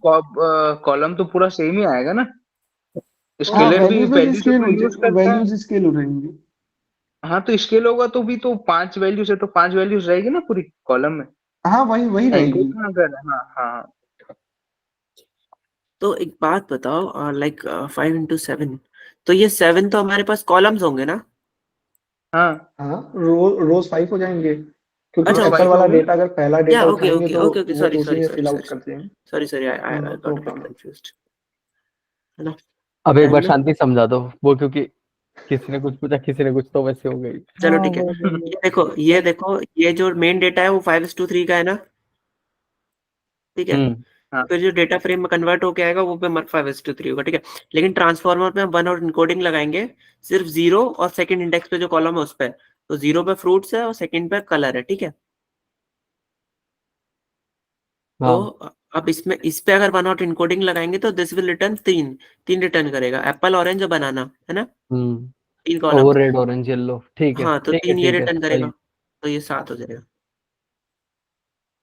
कॉलम तो पूरा सेम ही आएगा ना।
हाँ,
स्केलर भी वैल्यू से तो यूज करता है।
वैल्यूज स्केल हो जाएंगी।
हाँ तो स्केल होगा तो भी तो 5 वैल्यूज है, तो 5 वैल्यूज रहेगी ना पूरी कॉलम में।
हाँ, वही वही
एनकोड
रहेगी।
कहाँ कर, हाँ हाँ
तो एक बात बताओ, लाइक 5 इंटू 7, तो ये 7 तो हमारे पास कॉलम्स होंगे ना?
हाँ
हाँ, रोज 5 हो जाएंगे, क्योंकि
हाँ
अच्छा
एप्पल
5
वाला
होंगे।
डेटा अगर पहला
या
डेटा
ओके
उठाएंगे
ओके
तो
ओके ओके,
वो
सॉरी
तो उसी
सॉरी
में
सॉरी
फिल आउट
सॉरी
करते हैं।
Sorry sorry, I
know
got a bit
problem.
Confused, है ना?
अब एक बार
देन
शांति समझा दो वो, क्योंकि किसी ने कुछ पूछा, किसी ने कुछ, तो वैसे हो गई।
चलो
हाँ
ठीक है,
वो
ये देखो ये जो मेन डेटा है वो 5:3 का है ना, ठीक है।
हाँ
फिर जो डेटा फ्रेम में कन्वर्ट होके आएगा वो पे 5:3 होगा, ठीक है। लेकिन ट्रांसफॉर्मर में हम 1 और इनकोडिंग लगाएंगे सिर्फ 0 और सेकंड इंडेक्स पे जो कॉलम है उस पे, तो 0 पे फ्रूट्स है और सेकंड पे कलर है, ठीक है। तो
हाँ
अब इसमें इस पे अगर 1 और इनकोडिंग लगाएंगे तो दिस विल रिटर्न 3 रिटर्न करेगा, एप्पल ऑरेंज और बनाना, है ना? 3
और वो
कॉलम्स,
रेड ऑरेंज येलो, ठीक है
हाँ तो
ठीक है
3 ये
ठीक है
रिटर्न करेगा,
सही।
तो ये 7 हो जाएगा,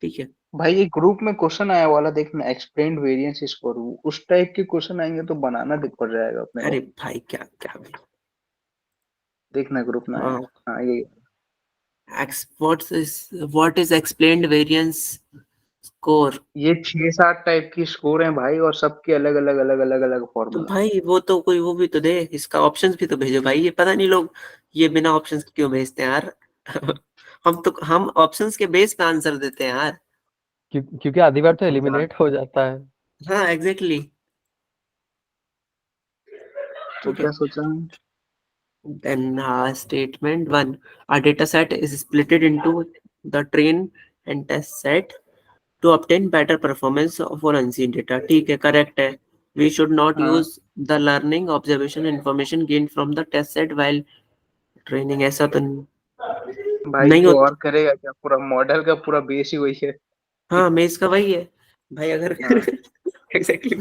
ठीक है।
भाई एक ग्रुप में क्वेश्चन आया वाला देखना, एक्सप्लेन्ड वेरिएंस स्कोर, उस टाइप के क्वेश्चन आएंगे तो बनाना दिख पड़ जाएगा अपने
अरे
को।
भाई क्या क्या भाई,
देखना ग्रुप में आया। हाँ ये
what is explained variance score?
ये 6 7 टाइप की स्कोर है भाई, और सबके अलग अलग अलग अलग अलग
तो
फॉर्मूला।
भाई वो तो कोई वो भी तो दे, इसका ऑप्शंस भी तो भेजो भाई, ये पता नहीं लोग ये बिना ऑप्शंस के क्यों भेजते हैं यार। हम ऑप्शंस के बेस पे आंसर देते हैं यार।
क्योंकि आधी बार तो एलिमिनेट हो जाता है।
हाँ एग्जैक्टली,
तो
ठीक है।
क्या सोचा है?
Then statement 1, a data set is split into the train and test set to obtain better performance for unseen data, ठीक है करेक्ट है। We should not
हाँ
use the learning, observation, information gained from the test set while training. ऐसा तो
भाई
नहीं
तो
होता।
और करेगा क्या, पूरा मॉडल का पूरा बेस ही वही है।
हाँ, मेज का वही है भाई, अगर
हाँ
एग्जैक्टली।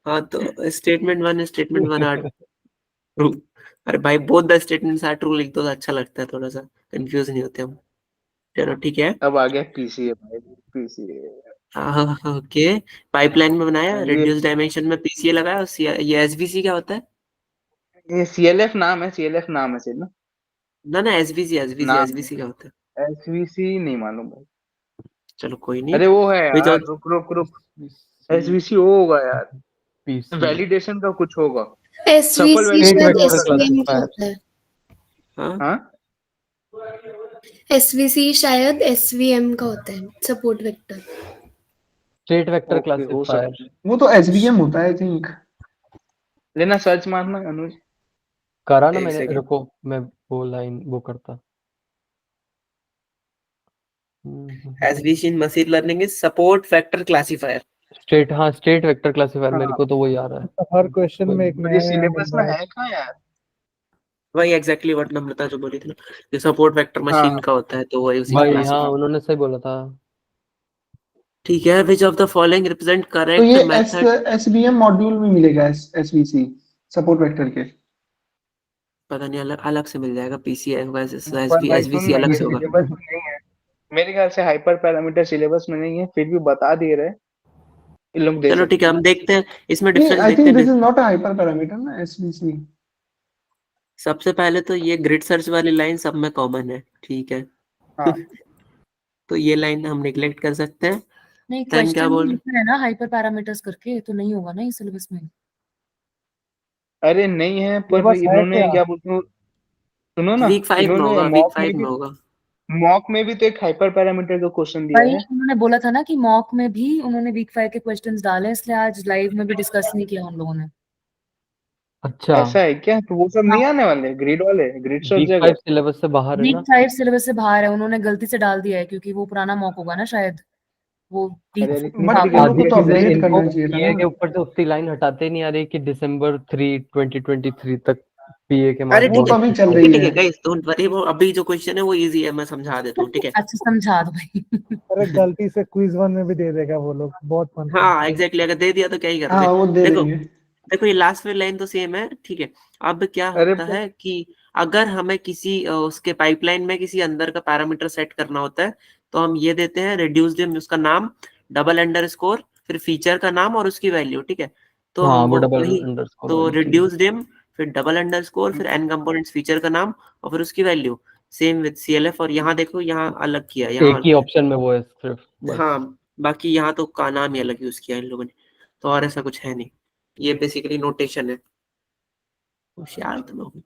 हाँ, तो स्टेटमेंट 1 स्टेटमेंट 1 आर ट्रू। अरे भाई, both the statements are true लिख दो तो अच्छा लगता है, थोड़ा सा कंफ्यूज नहीं होते हम। चलो ठीक है।
अब आ गया पीसीए भाई, पीसीए।
हाँ, ओके। पाइपलाइन में बनाया,
ये
रिड्यूस डायमेंशन में पीसीए लगाया, और ये एसवीसी क्या होता है?
ये सीएलएफ नाम है, सीएलएफ नाम है सिर्फ ना,
ना एसवीसी एसवीसी
नाम
एसवीसी क्या होता है?
है। एसवीसी नहीं मालूम भाई।
चलो कोई नहीं।
अरे वो है
विच
यार,
ऑफ
रुक रुक रुक, एसवीसी वो होगा यार,
पीसी
वैलिडेशन का कुछ होगा, सफल
एसवीसी
स्टेट
शायद
वैलिडेशन
वेक्टर
का
एसवीएम का
क्लासिफायर
होता है।
हाँ,
हाँ
एसवीसी शायद एसवीएम का होता है, support vector.
State vector
okay हो
क्लासिफायर
सकता है।
वो तो एसवीएम होता है आई थिंक।
लेना सर्च मारना अनुज।
करा ना
एक
मैंने,
सेकेंड।
रुको मैं वो लाइन वो करता।
SVC in machine learning is support factor classifier.
State, हाँ स्टेट वेक्टर क्लासिफायर, मेरे
हाँ
को तो वही आ रहा है।
हर क्वेश्चन में एक
तो
नया
ये
नया
सिलेबस
बंदा
में
है।
है कहाँ यार?
वही एग्जैक्टली व्हाट नम्रता जो बोली थी ना, ये सपोर्ट फैक्टर
हाँ
मशीन का होता है, तो वही उसी का
भाई
क्लास।
हाँ उन्होंने सही बोला था।
ठीक है। विच ऑफ द फॉलोइंग रिप्रेजेंट
तो
करेक्ट
ये
मेथड?
एसवीएम मॉड्यूल में मिलेगा एसवीसी सपोर्ट वेक्टर के।
पता नहीं, अलग अलग से मिल जाएगा। पीसी
पर भाई सुन
एसवीसी
ना,
अलग
ये
से होगा।
सिलेबस में नहीं है मेरे ख्याल से, हाइपर पैरामीटर सिलेबस में नहीं है, फिर भी बता दे रहे हैं, ये लोग दे
चलो ठीक
सकते
है,
हैं।
हम देखते हैं इसमें
नहीं,
डिफरेंस
आई
देखते
थिंक
हैं।
This is not a hyper parameter ना एसवीसी।
सबसे पहले तो ये ग्रिड सर्च वाली लाइन सब में कॉमन है, ठीक है।
हाँ
तो ये लाइन हम निगलेक्ट कर सकते हैं।
नहीं,
देन क्या
क्वेश्चन में
बोल
लिखा है ना हाइपर पैरामीटर्स करके, तो नहीं होगा ना ये सिलेबस में।
अरे नहीं है,
ये
पर
बस है
इन्होंने
क्या?
क्या बोलते हैं, सुनो ना,
वीक 5 में
इन्होंने
होगा, वीक 5 में होगा।
मॉक में भी तो एक हाइपर पैरामीटर का क्वेश्चन दिया
भाई
है।
उन्होंने बोला था ना कि मॉक में भी उन्होंने वीक 5 के क्वेश्चंस डाले, इसलिए आज लाइव में भी डिस्कस नहीं किया उन लोगों ने।
अच्छा,
ऐसा है क्या? तो वो सब
हाँ,
नहीं आने वाले, ग्रिड वाले, ग्रिड सर्च
वीक
जगह।
5 सिलेबस से बाहर है
वीक
ना।
5 सिलेबस से बाहर है, उन्होंने गलती से डाल दिया है क्योंकि वो पुराना मॉक होगा ना शायद, वो
अरे
वीक
यार इतनी
बट
सारी
इन लोग को
आधी
तो
गलतियां किधर से?
अपडेट
इनको
करना चाहिए था
पीए के
ना।
ऊपर से उतनी लाइन हटाते नहीं आ रही कि दिसंबर 3 2023 तक पीए के
अरे
मार्क्स
वो
ठीक
तो
है,
अभी चल
ठीक
रही
है, ठीक
है।
है गाइस, डोंट वरी। वो अभी जो क्वेश्चन है वो इजी है, मैं समझा देता हूँ, ठीक है।
अच्छा समझा दो भाई।
अरे गलती से क्विज 1 में भी दे देगा वो लोग, बहुत फन
हाँ
करते हैं।
एग्जैक्टली, अगर दे दिया तो क्या ही
हाँ
करोगे।
वो दे
देखो
देंगे।
देखो, ये लास्ट वाली लाइन तो सेम है, ठीक है। अब क्या
अरे
होता है कि अगर हमें किसी उसके पाइपलाइन में किसी अंदर का पैरामीटर सेट करना होता है, तो हम ये देते हैं रिड्यूस्ड में उसका नाम, डबल अंडरस्कोर, फिर फीचर का नाम और उसकी वैल्यू, ठीक है। तो
हाँ
हम
वो
वो
डबल
वही,
अंडरस्कोर
तो
वाली चीज है।
रिड्यूस्ड फिर डबल अंडरस्कोर, फिर एन कंपोनेंट्स फीचर का नाम और फिर उसकी वैल्यू। Same with CLF. और यहाँ देखो, यहाँ अलग किया,
एक
यहाँ
ही ऑप्शन में वो है सिर्फ बस।
हाँ, बाकी यहाँ तो का नाम ही अलग यूज किया इन लोगों ने, तो और ऐसा कुछ है नहीं। ये बेसिकली नोटेशन है। होशियार तो लोग।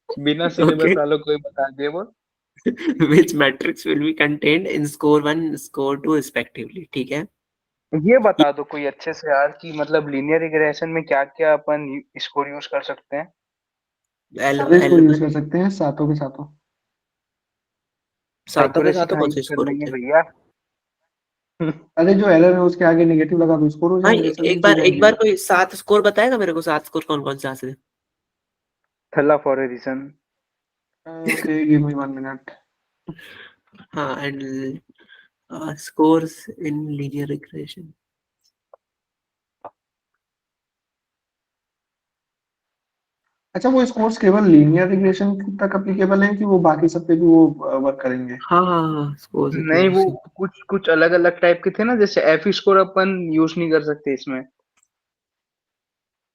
बिना सिलेबस
ओके।
वालों कोई बता दे वो।
Which matrix will be contained in score 1 score 2 respectively, ठीक है।
ये बता दो कोई अच्छे से यार, कि मतलब लीनियर रिग्रेशन में क्या क्या अपन स्कोर यूज कर सकते हैं।
सारे स्कोर यूज
L1
कर सकते हैं सातों के सातों।
सातों के
एक्यूरेसी
सातों
कहाँ
कौन से
यूज कर
स्कोर
लेंगे
होते हैं?
भैया?
अरे जो एरर है उसके आगे नेगेटिव लगा तो स्कोर हो
हाँ,
जाएंगे, सभी
एक
चीजें
बार
आएंगी।
कोई 7 स्कोर बताएगा मेरे को, 7 स्कोर कौन कौन से आ सकते
थल्ला for a reason.
Okay give me 1 minute.
हैं? हाँ, एंड scores in linear regression.
अच्छा वो स्कोर्स केवल लीनियर रिग्रेशन तक एप्लीकेबल हैं कि वो बाकी सब पे भी वो वर्क करेंगे?
हाँ, scores
नहीं वो कुछ कुछ अलग अलग टाइप के थे ना, जैसे एफ स्कोर अपन यूज नहीं कर सकते इसमें,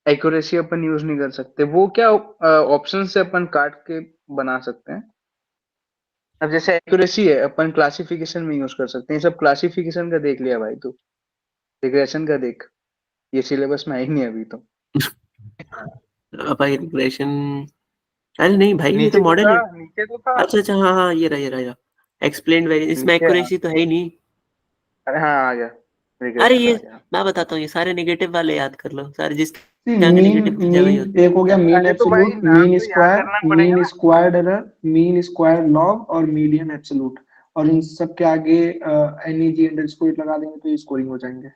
एक्यूरेसी अपन यूज नहीं कर सकते, वो क्या ऑप्शन से अपन काट के बना सकते हैं। अब जैसे एक्यूरेसी है अपन क्लासिफिकेशन में यूज कर सकते हैं, सब क्लासिफिकेशन का देख लिया भाई, तू रिग्रेशन का देख, ये सिलेबस में है ही नहीं अभी तो।
भाई रिग्रेशन, अरे नहीं भाई, ये तो
नीचे तो
मॉडल
था,
है।
नीचे तो था,
अच्छा, हाँ, ये रहा एक्सप्लेन वेरी, इसमें
नीचे
एक्यूरेसी तो है ही नहीं।
अरे हाँ आ गया,
अरे
रिग्रेशन
ये
आ गया।
मैं बताता हूँ, ये सारे नेगेटिव वाले याद कर लो, सारे
सी
जिसके आगे
मीन
नेगेटिव की जगह ही होता
मीन एक हो गया, मीन
अरे तो भाई
एब्सोल्यूट,
नाम
मीन
तो याद
स्क्वायर,
करना पड़ेगा
मीन
ना।
Squared error, mean square log और मीडियन एब्सोल्यूट। और इन सब के आगे NEG अंडरस्कोर लगा देंगे तो ये स्कोरिंग हो जाएंगे।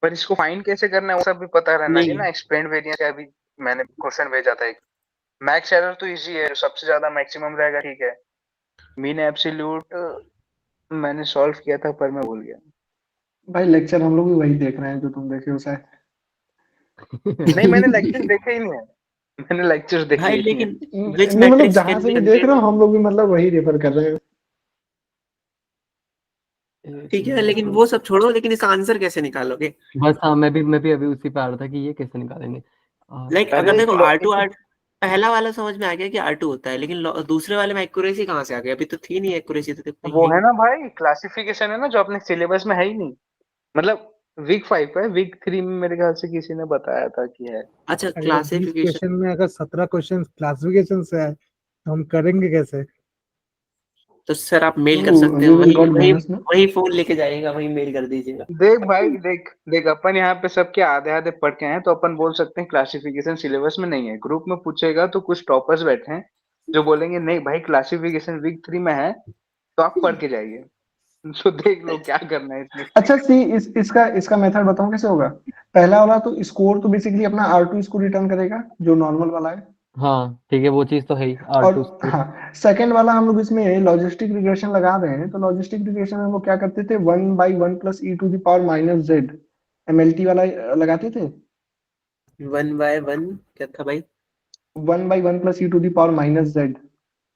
पर इसको फाइंड कैसे करना है वो सब भी पता रहना चाहिए
नहीं।
ना। एक्सप्लेन्ड वेरिएंस का अभी मैंने क्वेश्चन भेजा था एक। मैक्स एरर तो इजी है, सबसे ज्यादा मैक्सिमम रहेगा, ठीक है। मीन एब्सोल्यूट मैंने सॉल्व किया था पर मैं भूल गया।
भाई लेक्चर हम लोग भी वही देख रहे हैं जो तुम देखे हो शायद।
नहीं, मैंने लेक्चर देखे ही नहीं है, मैंने लेक्चर्स देखे
भाई
ही नहीं है।
लेकिन which
नहीं मतलब
metrics
जहां
can
से
be
भी देख रहे हो
contained?
हम लोग भी मतलब वही रेफर कर रहे हैं।
ठीक है, लेकिन वो सब छोड़ो, लेकिन इसका आंसर कैसे निकालोगे?
बस हाँ, मैं भी अभी उसी पे आ रहा था कि ये कैसे निकालेंगे।
लाइक
अरे
अगर
एक
देखो
लो-
R2
एक-
R पहला वाला समझ में आ गया कि R2 होता है, लेकिन दूसरे वाले में एक्यूरेसी कहाँ से आ गई? अभी तो थी नहीं एक्यूरेसी, तो कहीं
वो
है
है
ही
ना भाई, क्लासिफिकेशन है ना जो अपने सिलेबस में है ही नहीं। मतलब वीक 5 का है, वीक 3 में मेरे ख्याल से किसी ने बताया था कि है।
अच्छा,
अगर 20
क्लासिफिकेशन।
क्वेश्चन में अगर 17 क्वेश्चन क्लासिफिकेशन से है तो हम करेंगे कैसे?
तो सर आप मेल कर
तो
सकते हैं,
we will
वही
got
वही
bonus ना।
वही फोन लेके जाइएगा, वही मेल कर दीजिएगा।
देख भाई, देख देख अपन यहाँ पे सबके आधे आधे पढ़ के हैं, तो अपन बोल सकते हैं क्लासिफिकेशन सिलेबस में नहीं है। ग्रुप में पूछेगा तो कुछ टॉपर्स बैठे हैं जो बोलेंगे नहीं भाई क्लासिफिकेशन वीक 3 में है, तो आप पढ़ के जाइए। तो देख लो क्या करना है इसमें।
अच्छा सी इसका इसका मेथड बताऊं कैसे होगा। पहला वाला तो स्कोर तो बेसिकली अपना R2 इसको रिटर्न करेगा जो नॉर्मल वाला है।
हाँ ठीक है, वो चीज तो है ही
और
R2 स्कोर।
हाँ सेकंड वाला हम लोग इसमें लॉजिस्टिक रिग्रेशन लगा रहे हैं, तो लॉजिस्टिक रिग्रेशन में हम लोग क्या करते थे 1/1 + e⁻⁻z MLT वाला लगाते थे।
1/1 क्या था भाई?
1/1 + e⁻⁻z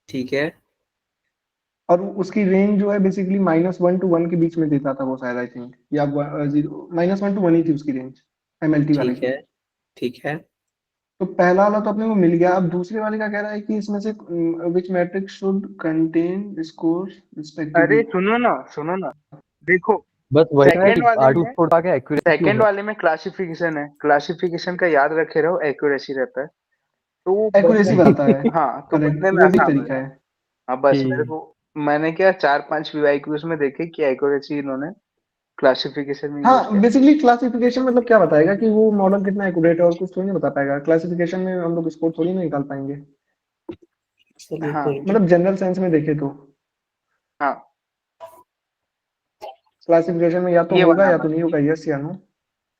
ठीक है।
और उसकी रेंज जो है बेसिकली -1 to 1 के बीच में देता था वो शायद आई थिंक, या -1 to 1 ही थी उसकी रेंज MLT वाले
ठीक
की।
है। ठीक है।
तो पहला वाला तो अपने को मिल गया। अब दूसरे वाले का कह रहा है कि इसमें से which matrix should contain score respectively.
अरे सुनो ना, देखो
बस वही है कि
सेकंड वाले
R2
में
स्कोर आगे एक्यूरेसी क्यों
सेकंड
है।
वाले में क्लासिफिकेशन है, क्लासिफिकेशन का याद रखे रहो, एक्यूरेसी रहता है। तो वो
एक्यूरेसी बताता है।
हाँ, तो
करेक्ट,
बनने में
वो भी
आसान हो
तरीका
जाए।
है।
हाँ बस मेरे
ठीक।
को, मैंने क्या 4-5 VIQs में देखे कि एक्यूरेसी इन्होंने क्लासिफिकेशन में यूज
हाँ
किया।
बेसिकली क्लासिफिकेशन मतलब क्या बताएगा कि वो मॉडल कितना एक्यूरेट है और कुछ थोड़ी नहीं बता पाएगा। क्लासिफिकेशन में हम लोग स्कोर थोड़ी ना निकाल पाएंगे,
चलिए
हाँ
कोई नहीं।
मतलब जनरल सेंस में देखे तो
हाँ,
क्लासिफिकेशन में या तो
ये
होगा या
बनाना।
तो नहीं होगा, यस या नो।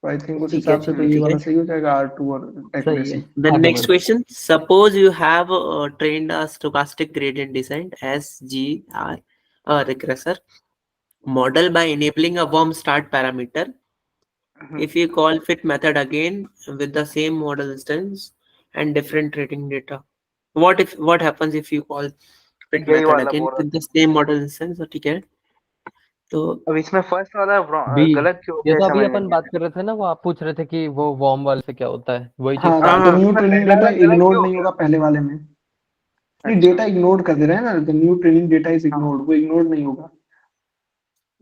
तो आई थिंक उस
ठीक है।
हिसाब से तो ये
ठीक है।
वाला सही हो जाएगा R2 और
सही है,
एक्यूरेसी।
The
आगे
next
बढ़ो।
question. Suppose you have trained a stochastic gradient descent SGR regressor model by enabling a warm start parameter. If you call fit method again with the same model instance and different training data, what happens if you call fit
यही
method
वाला
again
बोल रहा
with
था।
the same model instance? ठीक है। तो
अब इसमें फर्स्ट वाला
बी,
गलत क्यों हो
ये
गया
तो अभी
समझ में
अपन
नहीं
बात
आया।
कर रहे थे ना, वो आप पूछ रहे थे कि वो वार्म वाले से क्या होता है, वही चीज
हाँ
तो
हाँ
तो
आप।
हाँ
न्यू
इसमें
ट्रेनिंग
पहला
डेटा
वाला गलत
इग्नोर
क्यों हो
नहीं
गया?
होगा पहले वाले में। नहीं
अच्छा,
डेटा इग्नोर कर दे रहे हैं ना, the new training data is
हाँ,
इग्नोर्ड, वो इग्नोर नहीं होगा।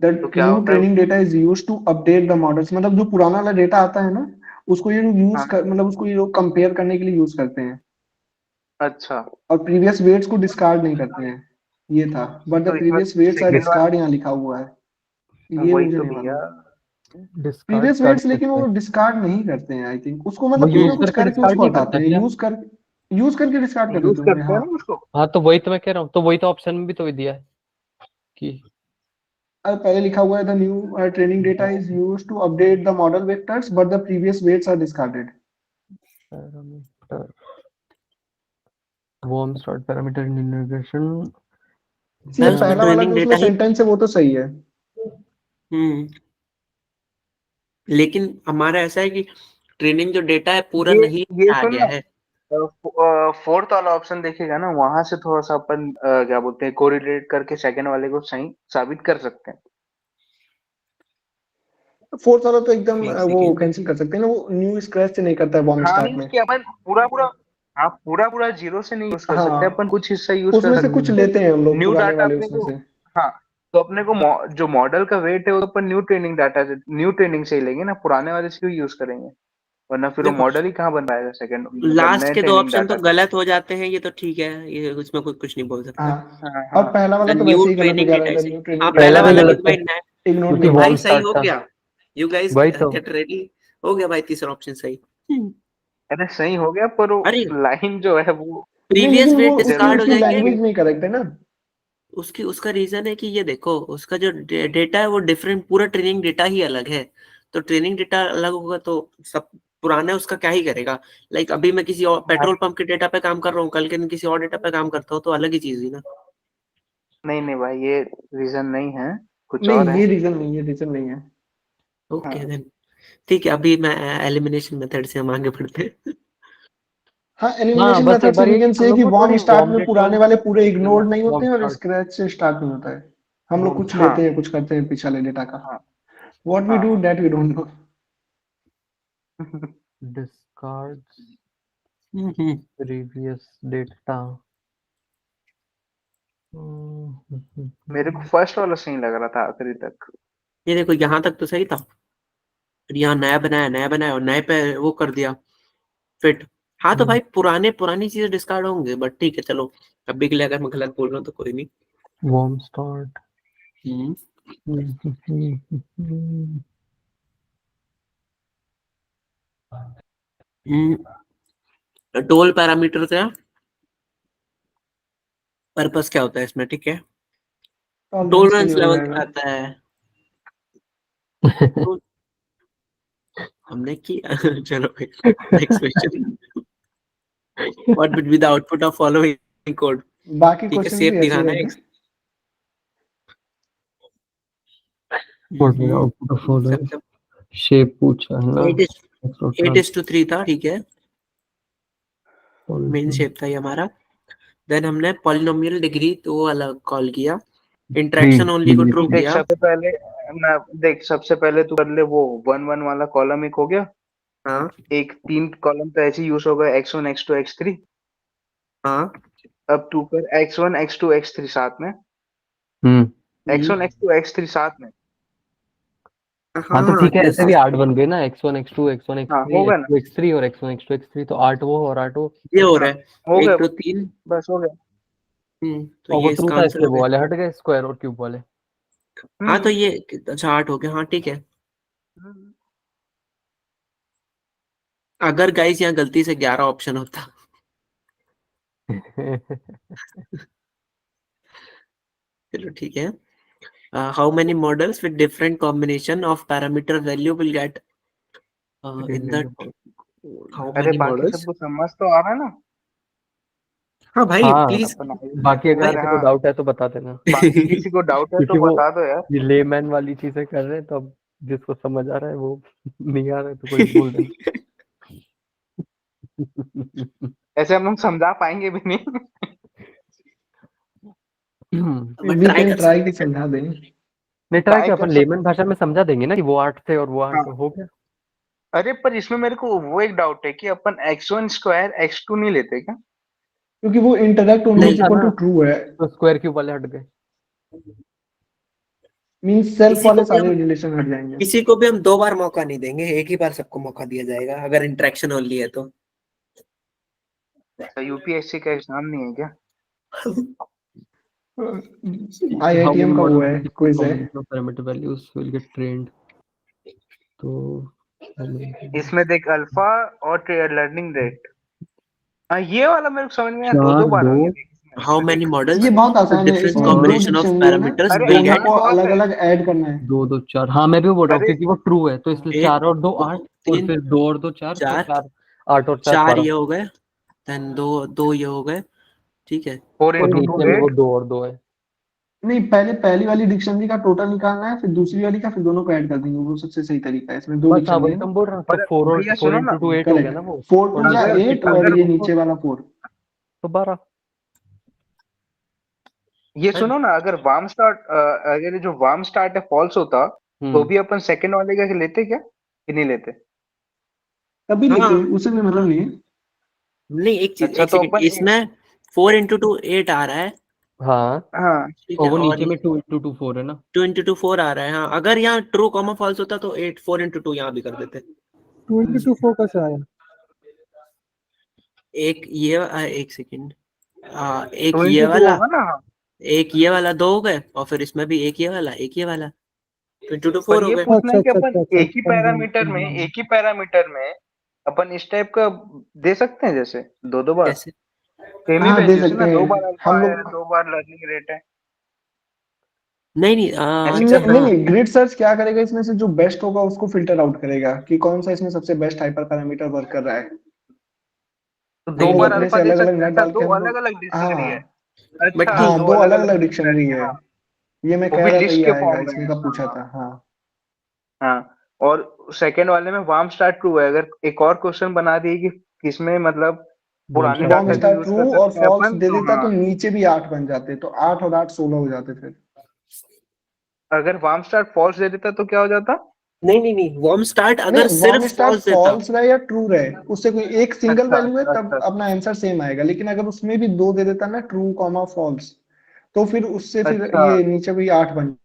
तो
द
क्या
न्यू
होता है
ट्रेनिंग
उसमें?
Data is used to update the models, मतलब जो पुराना वाला डेटा आता है ना उसको ये लोग यूज
हाँ,
कर, मतलब उसको ये लोग कंपेयर करने के लिए यूज करते हैं
अच्छा,
और प्रीवियस वेट्स को डिस्कार्ड नहीं करते हैं। ये था, बट द
तो इसमें
previous weights are
second
discard
वाला
यहाँ लिखा हुआ है, ये
वही
मुझे
तो
नहीं
भैया।
मालूम।
डिस्कार्ड
प्रीवियस
कर
वेट्स लेकिन
सकते
वो
हैं,
डिस्कार्ड नहीं करते हैं आई थिंक उसको,
वो
मतलब कुछ ना
यूज
कुछ
करके
करके
डिस्कार्ड
उसको
नहीं
हटाते
करते
हैं,
क्या।
यूज करके डिस्कार्ड कर
यूज
देते होंगे।
करते हैं
हाँ
ना उसको।
हाँ तो वही तो मैं कह रहा हूँ, तो वही तो ऑप्शन में भी तो दिया है कि
अब पहले लिखा हुआ है the new training data is used to update the model vectors but the previous weights are discarded.
Parameter warm start parameter in regression.
ये
मैं उसमें
पहला वाला
ट्रेनिंग
जो उसमें
डेटा ही।
सेंटेंस है वो तो सही है।
लेकिन हमारा ऐसा है कि ट्रेनिंग जो डेटा है पूरा
ये
नहीं
ये
आ
सुन
गया
ना,
है।
फोर्थ वाला ऑप्शन देखेगा ना, वहां से थोड़ा सा अपन क्या बोलते हैं कोरिलेट करके सेकंड वाले को सही साबित कर सकते हैं।
फोर्थ वाला तो एकदम
एक
वो
सेकेंड।
कैंसिल कर सकते हैं ना, वो न्यू स्क्रैच से नहीं करता है बॉम्ब
हाँ
स्टार्ट
मीन्स
में।
कि अपन पूरा पूरा, हाँ पूरा पूरा जीरो से नहीं यूज कर सकते,
हाँ
अपन कुछ हिस्सा यूज कर
उसमें से कुछ
सकते हैं।
लेते हैं हम लोग
न्यू
पुराने
डाटा
वाले
अपने
उसमें
को,
से।
हाँ, तो अपने को जो मॉडल का वेट है वो अपन न्यू ट्रेनिंग डाटा से, न्यू ट्रेनिंग से ही लेंगे ना, पुराने वाले से क्यों यूज करेंगे, वरना फिर वो
देखो
मॉडल ही कहाँ बन पाएगा सेकंड, मतलब
लास्ट
नए
के दो
ट्रेनिंग
ऑप्शन तो
डाटा से।
गलत हो जाते हैं, ये तो ठीक है, ये उसमें कोई कुछ नहीं बोल सकता।
हाँ
हाँ
और
हाँ,
पहला वाला
द
तो
न्यू
वैसे ही गलत हो
ट्रेनिंग
जा रहा
डेटा
है, द
इज।
न्यू
हाँ
ट्रेनिंग
पहला
डेटा
पहला भी
इज
वाला
गलत
तो
है
भाई
इग्नोर
क्योंकि
नहीं
भाई
वार्म
होगा।
सही
स्टार्ट
हो
था।
गया। यू गाइस
वही तो।
Get ready. हो गया भाई तीसरा ऑप्शन सही।
अरे सही हो गया, पर वो
अरे
लाइन जो है वो
नहीं
प्रीवियस
लेकिन वो
वेट
उसकी
डिस्कार्ड हो
उसकी
जाएंगे।
लैंग्वेज नहीं करेक्ट है ना।
उसकी उसका रीजन है कि ये देखो उसका जो डेटा है वो डिफरेंट, पूरा ट्रेनिंग डेटा ही अलग है। तो ट्रेनिंग डेटा अलग होगा तो सब पुराना उसका क्या ही करेगा। लाइक अभी मैं किसी और पेट्रोल पंप के डेटा पे काम कर रहा हूँ, कल के दिन किसी और डेटा पे काम करता हूँ, तो अलग ही चीज है ना।
नहीं नहीं भाई, ये रीजन नहीं है, कुछ और
नहीं,
है।
ये रीजन नहीं है, रीजन नहीं है।
ओके
हाँ
देन ठीक है, अभी मैं एलिमिनेशन मेथड से हम आगे बढ़ते हैं।
हाँ,
हाँ
एलिमिनेशन
बस
मेथड
एक
से
बार
वी
ये
कैन
हम
से
लोग
कि
को
वार्म
थोड़ी
स्टार्ट
वार्म
में पुराने
नेटवर्क
वाले पूरे इग्नोर्ड नहीं
वार्म
होते हैं और
स्टार्ट
स्क्रैच से स्टार्ट नहीं होता है। हम लोग
वार्म
कुछ
हाँ
लेते हैं, कुछ करते हैं पीछे वाले डेटा का।
हाँ
व्हाट वी डू
हाँ।
That we don't know.
Discards
hmm.
Previous data.
मेरे को फर्स्ट वाला सही लग रहा था आखिरी तक।
ये देखो यहाँ तक तो सही था, फिर यहाँ नया बनाया और नए पे वो कर दिया फिट। हाँ तो भाई पुरानी चीजें डिस्कार्ड होंगे, बट ठीक है चलो, अभी के लिए अगर मैं गलत बोल रहा हूँ तो कोई नहीं।
Warm start.
Hmm. Tol parameter का पर्पस क्या होता है इसमें, ठीक है।
टॉलरेंस के
टोलरेंस
लिए हो
लेवल
जाएगा।
आता है तो हमने किया। चलो next question. What will be the output of following code.
बाकी
ठीक है,
क्वेश्चन भी
सेफ
ऐसे ही
दिखाना है।
रहेंगे।
आउटपुट ऑफ फॉलोइंग
सब
शेप पूछा है ना।
8:3 था, ठीक है, मेन शेप था ये हमारा। देन हमने पॉलिनोमियल डिग्री तो वो अलग कॉल किया, इंटरेक्शन ओनली को ट्रू
देख
किया।
सबसे पहले मैं देख सबसे पहले तू कर ले वो 1 1 वाला कॉलम एक हो गया।
हाँ
एक 3 कॉलम तो ऐसे यूज होगा x1 x2 x3।
हाँ।
अब तू कर x1 x2 x3 साथ में, x1 x2 x3 साथ में।
हाँ तो
हाँ
ठीक है, ऐसे भी 8 बन गए ना। x1 x2 x1
हाँ
x3
होगा ना,
x2 x3 और x1 x2 x3 तो 8 वो और 8 वो।
ये हो
हाँ
रहा है,
हो गया,
1 2 3।
बस हो गया।
तो
और वो
ये
ट्रू
इसका
था
आंसर
इसलिए
हो
वो
गया।
वाले हट गए, स्क्वायर और क्यूब वाले।
हाँ तो
हम्म
ये अच्छा 8 हो गया, हाँ ठीक है।
हम्म।
अगर गाइस यहाँ गलती से 11 ऑप्शन होता। चलो ठीक है। How many models with different combination of parameter value will get in the how
अरे
मेनी
बाकी
मॉडल्स।
सबको समझ तो आ रहा है ना।
हाँ भाई
हाँ
प्लीज।
अपन आगे
बाकी अगर
भाई
किसी को
हाँ,
डाउट है तो बता देना,
बाकी किसी को डाउट है तो
क्योंकि वो
बता दो यार।
ये लेमैन वाली चीजें कर रहे हैं, तो अब जिसको समझ आ रहा है वो नहीं आ रहा है तो कोई बोल देना।
ऐसे हम लोग समझा पाएंगे भी नहीं।
बट
वी
ट्राई
कैन
कर
ट्राई
सकते
कि
हैं।
समझा दें।
नहीं ट्राई
ट्राई
क्या,
कर
अपन
सकते
लेमन भाषा में समझा देंगे ना कि वो 8 थे और वो 8
हाँ।
हो गया।
अरे पर इसमें मेरे को वो एक डाउट है कि अपन x1 स्क्वायर x2 नहीं लेते क्या?
क्योंकि वो इंटरैक्ट ओनली
ट्रू
इज
था
इक्वल
ना,
टू ट्रू है।
तो स्क्वायर क्यूब वाले हट गए।
मींस सेल्फ
किसी को
वाले
भी
सारे
हम
रिलेशन हट जाएंगे।
किसी को भी हम 2 बार मौका नहीं देंगे, एक ही बार सबको मौका दिया जाएगा अगर इंटरेक्शन ओनली है तो।
यूपीएससी का एग्जाम नहीं है क्या?
हाउ मेनी
आईआईटीएम का वो
मॉडल्स
है,
विद डिफरेंट
क्विज है।
Combination of parameter values will get trained. तो
इसमें देख अल्फा और लर्निंग रेट। हाँ ये वाला मेरे को समझ में आया, दो दो
4
बार
2
हो गया देख इसमें
हाउ
इसमें
मेनी
देख।
ये
मॉडल्स
बहुत
विद
आसान है,
डिफरेंट
इसमें दो
कॉम्बिनेशन ऑफ
डिक्शनरी है ना,
पैरामीटर्स
अरे
विल
वो
आसान
गेट
हमको
बहुत
अलग
है।
अलग ऐड करना है।
2 2 4। हाँ मैं भी वो बोल रहा हूँ
अरे
क्योंकि वो ट्रू है, तो इसलिए 4
1
और 2
2
8 और
3
फिर 2 और 2 4, तो
4
4 8 और 4
4
12।
ये हो गए, देन दो दो ये हो गए, ठीक है।
फोर
और
इंटू टू
नीचे में वो
एट
2 और 2 है।
नहीं, पहले पहली वाली डिक्शनरी का टोटल निकालना है, फिर दूसरी वाली का, फिर दोनों को ऐड कर देंगे। वो सबसे सही तरीका है। इसमें दो
बस हाँ
डिक्शनरी
वही
है
तो
ना।
हम बोल रहे हैं, तो
पर
4 और
भैया
4
सुनो ना,
इंटू 2 8 हो गया ना वो।
करेक्ट। 4
और
2 जा
नीचे
अगर
8 और
अगर
ये
वो
नीचे वाला 4।
तो 12।
ये सुनो ना, अगर वार्म स्टार्ट अगर ये जो वार्म स्टार्ट है फॉल्स होता तो भी अपन सेकंड वाले का लेते क्या कि नहीं लेते?
तभी
हाँ
लेते, उसे भी मतलब
हाँ।
नहीं है।
नहीं एक चीज,
अच्छा
एक
तो
सेकंड,
अपन
इसमें 4 into 2 8 आ रहा है,
हाँ
हाँ
ठीक
और
है,
वो
और
नीचे में 2 इंटू 2 4 है ना।
2 into 2 4 आ रहा है। हाँ अगर यहाँ ट्रू कॉमा फॉल्स होता तो 8 4 into 2 यहाँ भी कर देते।
20 to 4 कैसे आया?
एक ये एक सेकंड, एक
टू
ये
इंटू टू
वाला,
होगा ना। हाँ
एक ये वाला, 2 हो गए, और फिर इसमें भी एक ये वाला, एक ये वाला, 2 into 4
पर
हो
ये
गए।
पूछना
अच्छा
है कि
अच्छा
अपन
अच्छा अच्छा,
एक ही
समझा
पैरामीटर में
समझा।
अपन इस टाइप का दे सकते हैं, जैसे दो दो बार
कैसे?
सेम ही
हाँ, दे
वैल्यूज है
सकते
ना, 2 बार
हैं
अल्फा
हम
है
लोग।
2 बार लर्निंग रेट है।
नहीं नहीं
ऐसे
अच्छा
नहीं
हाँ
नहीं, ग्रिड सर्च क्या करेगा, इसमें से जो बेस्ट होगा उसको फिल्टर आउट करेगा कि कौन सा इसमें सबसे बेस्ट हाइपर पैरामीटर वर्क कर रहा है।
तो
तो
दो
वो
बार
अपने
अल्फा
से
दे
अलग अलग
सकते हैं?
नेट
अच्छा,
डाल
दो
के हम
अलग
लोग,
अलग डिक्शनरी है।
हाँ
बट
अच्छा,
ठीक
हाँ,
दो
दो
अलग
अलग
अलग
अलग डिक्शनरी
डिक्शनरी,
है।
हाँ।
ये मैं
वो
कह
भी
रहा था
लिस्ट
ये
के
आएगा,
फॉर्म में
इसमें
है।
का
हाँ
पूछा
हाँ
था, हाँ।
हाँ। और सेकंड वाले में वार्म स्टार ट्रू है। अगर एक और क्वेश्चन बना दिए कि किसमें मतलब
बॉम्ब
पुराने
स्टार
बॉम्ब
डाटा
ट्रू।
जो
स्टार
यूज
ट्रू
कर
और
सकते हैं
फॉल्स
अपन,
दे
तो
देता तो
हाँ।
नीचे भी 8 बन जाते, तो 8 और 8 16 हो जाते फिर।
अगर वार्म स्टार फॉल्स दे देता तो क्या हो जाता?
नहीं नहीं नहीं वॉर्म स्टार्ट
नहीं,
अगर
वॉर्म
सिर्फ
स्टार
फॉल्स देता।
फॉल्स रहे या ट्रू रहे, उससे कोई एक सिंगल
अच्छा
वैल्यू है
अच्छा
तब
अच्छा
अपना आंसर सेम आएगा, लेकिन अगर उसमें भी दो दे देता ना, ट्रू कॉमा फॉल्स, तो फिर उससे फिर
अच्छा
ये नीचे भी 8 बन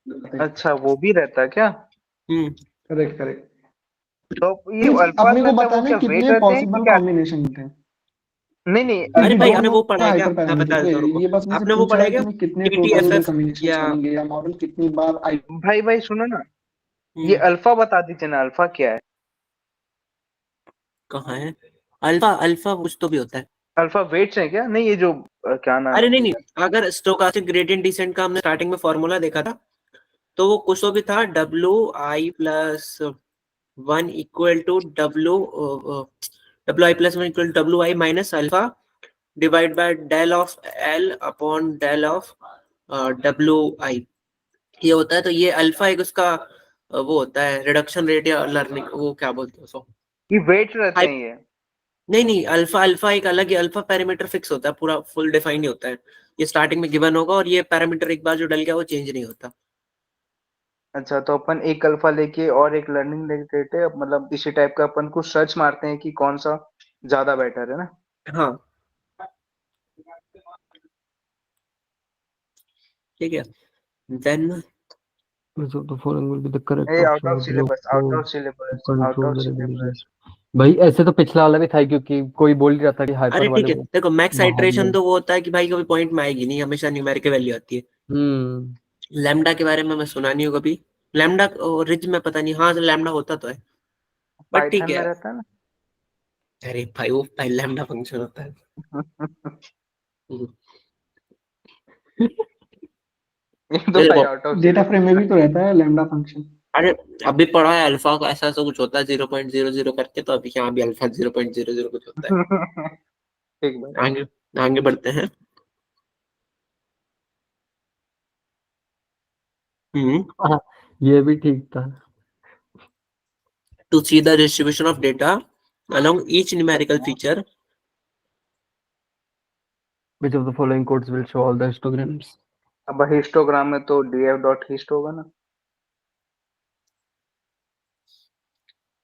जाते।
अच्छा, वो भी रहता है क्या?
हम्म
करेक्ट करेक्ट।
तो ये
मीन्स
अल्फाज
अपने को
रहता है वो
बताना है
क्या वेट
कितने
रहते हैं कि
पॉसिबल
क्या?
कॉम्बिनेशन थे।
नहीं नहीं,
अरे
वी
भाई
डोंट
आपने
नो
वो पढ़ा है क्या,
हाइपर
मैं
पैरामीटर
बता
को,
देता हूँ रुको।
ये बस मुझसे
आपने वो
पूछा
पढ़ा
है
है
कि
क्या
मैं कितने टोटल
टीटीएफएफ
कॉम्बिनेशंस
या
बनेंगे या मॉडल कितनी बार आई।
भाई भाई सुनो ना, ये
हम्म
अल्फा बता दीजिए ना, अल्फा क्या है?
कहाँ है अल्फा? अल्फा कुछ तो भी होता है।
अल्फा वेट्स है क्या? नहीं, ये जो क्या नाम
अरे
है?
नहीं नहीं, अगर स्टोकास्टिक ग्रेडियंट डिसेंट का हमने स्टार्टिंग में फॉर्मूला देखा था, तो वो कुछ तो भी था WI+1 equal to WI+1 equal to WI minus alpha divide by del of L upon del of WI, ये होता है। तो ये अल्फा एक उसका वो होता है रिडक्शन रेट या लर्निंग, वो क्या बोलते हैं उसको।
ये वेट्स रहते हैं ये?
नहीं नहीं, अल्फा अल्फा एक अलग ही अल्फा पैरामीटर फिक्स होता है, पूरा फुल डिफाइन नहीं होता है। ये स्टार्टिंग में गिवन होगा और ये पैरामीटर एक बार जो डल गया वो चेंज नहीं होता।
अच्छा, तो अपन एक अल्फा लेके और एक लर्निंग लेके लेते हैं, मतलब इसी टाइप का अपन कुछ सर्च मारते हैं कि कौन सा ज्यादा बेटर है ना?
हाँ ठीक है। Then
Which of the following will be the correct
ये out
option
of
with the
syllabus, out of
code to
syllabus, out
control
of
the regulation?
Syllabus.
भाई ऐसे तो पिछला वाला भी था, क्योंकि कोई बोल ही रहा था कि हाइपर
अरे
वाले
ठीक है,
को
देखो मैक्स
बाहर
आइटरेशन
ले।
तो वो होता है कि भाई कभी पॉइंट में आएगी नहीं, हमेशा न्यूमेरिकल वैल्यू आती है।
हम्म।
लैम्डा के बारे में मैं सुना नहीं हूँ कभी। लैम्डा रिज में पता नहीं, हाँ लैम्डा होता तो है, बट ठीक
पाइथन में
है।
रहता है
अरे भाई वो भाई लैम्डा फंक्शन होता है।
ना।
हम्म।
ये तो
ये
भाई
देखो,
आउट ऑफ
डेटा फ्रेम में
सिलेबस
भी तो रहता है लैम्डा फंक्शन।
अरे अभी पढ़ा है अल्फा का ऐसा ऐसा कुछ होता है 0.00 करके, तो अभी यहाँ भी अल्फा 0.00 कुछ होता है।
है। ठीक भाई।
आगे आगे बढ़ते हैं। हम्म
हाँ, ये भी ठीक था।
To see the distribution of data along each numerical feature।
Which of the following codes will show all the histograms?
अब हिस्टोग्राम में तो df डॉट हिस्ट होगा ना?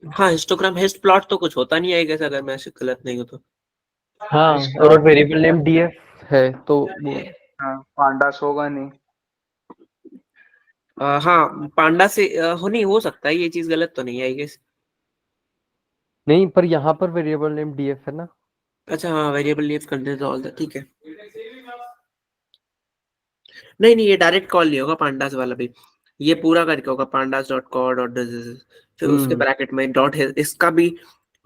हाँ हिस्टोग्राम हिस्ट प्लॉट तो कुछ होता नहीं है guess, अगर मैं ऐसे गलत नहीं हूँ तो।
हाँ,
हिस्ट
और
प्लॉट नहीं
वेरिएबल
होगा।
नेम डीएफ है तो वो
हाँ, पांडास होगा नहीं।
हाँ पांडा से नहीं हो सकता है, ये चीज गलत तो नहीं है आई गेस।
नहीं, पर यहाँ पर वेरिएबल नेम डीएफ है ना।
अच्छा हाँ variable leave contains all the, ठीक है। नहीं नहीं, ये डायरेक्ट कॉल नहीं होगा पांडास वाला भी, ये पूरा करके होगा पांडास डॉट कॉ डॉट फिर उसके
हम्म।
ब्रैकेट में डॉट इसका भी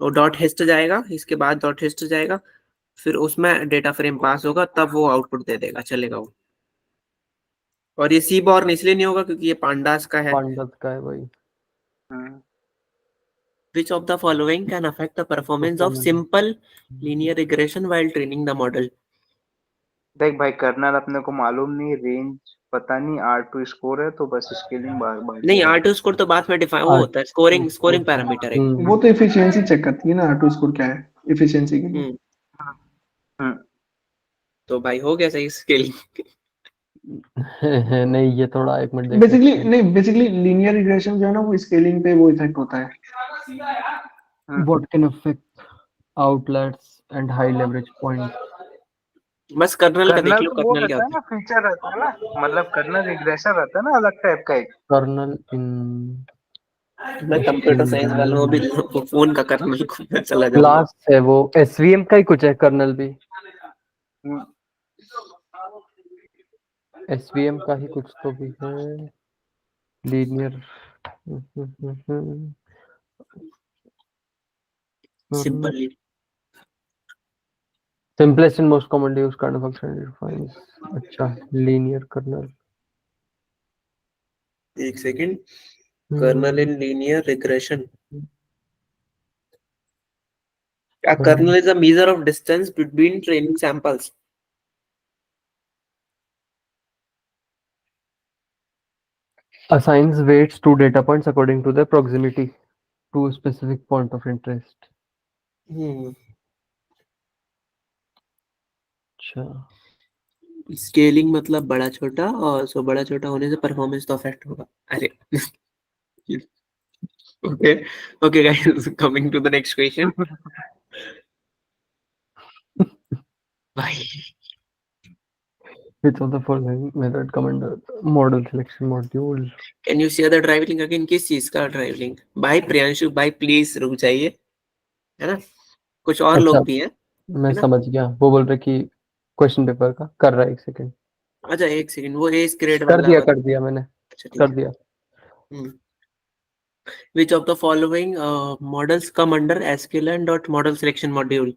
वो डॉट हिस्ट जाएगा, इसके बाद डॉट हिस्ट जाएगा, फिर उसमें डेटा फ्रेम पास होगा, तब वो आउटपुट दे देगा, चलेगा वो। और ये सी बॉर्न इसलिए नहीं होगा क्योंकि ये पांडास का है।
पांडस का है भाई।
हम्म,
Which of the following can affect the performance of
performance.
simple linear regression while training the model?
देख भाई, कर्नल अपने को मालूम नहीं, रेंज पता नहीं, R2 स्कोर है तो बस स्केलिंग बार बार
नहीं
देगा।
R2 स्कोर तो बाद में डिफाइन वो होता है, स्कोरिंग स्कोरिंग पैरामीटर एक।
वो तो एफिशिएंसी चेक करती है ना, R2 स्कोर क्या है एफिशिएंसी के लिए।
हम्म
हम्म,
तो भाई हो गया सही स्केलिंग।
नहीं, ये थोड़ा एक मिनट देख
बेसिकली
लेते हैं।
नहीं, बेसिकली लीनियर रिग्रेशन जो है ना, वो स्केलिंग पे वो इफेक्ट होता है।
What can affect outlets and high leverage points?
बस कर्नल का देख
कर्नल
लो,
तो वो
कर्नल क्या
रहता है
होता
ना, फीचर रहता है ना, मतलब कर्नल रिग्रेशन रहता है ना, अलग टाइप का एक।
Kernel in
है। मैं कंप्यूटर साइंस वाला हूँ, अभी फोन का कर्नल को मैं चला जाऊंगा।
क्लास है वो, एसवीएम का ही कुछ है कर्नल भी।
हम्म,
एसवीएम का ही कुछ तो भी है। Linear.
Simple.
Simplest and most commonly used kernel function defines। अच्छा, लीनियर कर्नल।
एक second, kernel in linear regression. A kernel is a measure of distance between training samples.
assigns weights to data points according to their proximity to a specific point of interest. अच्छा,
scaling मतलब बड़ा छोटा, और सो बड़ा छोटा होने से performance तो अफेक्ट होगा. अरे okay okay guys, coming to the next question. भाई
which of the following method commander model selection module?
Can you share the drive link again? किस चीज का ड्राइव लिंक? भाई प्रियांशु भाई प्लीज रुक जाइए, है ना, कुछ और
अच्छा,
लोग भी हैं.
मैं
है ना?
समझ गया, वो बोल रहे कि क्वेश्चन पेपर का कर रहा है, एक सेकंड.
अच्छा एक सेकंड, वो एस ग्रेड
कर
वाला
दिया
और...
कर दिया मैंने,
अच्छा ठीक
कर
है.
दिया.
Which of the following models come under sklearn dot model selection module?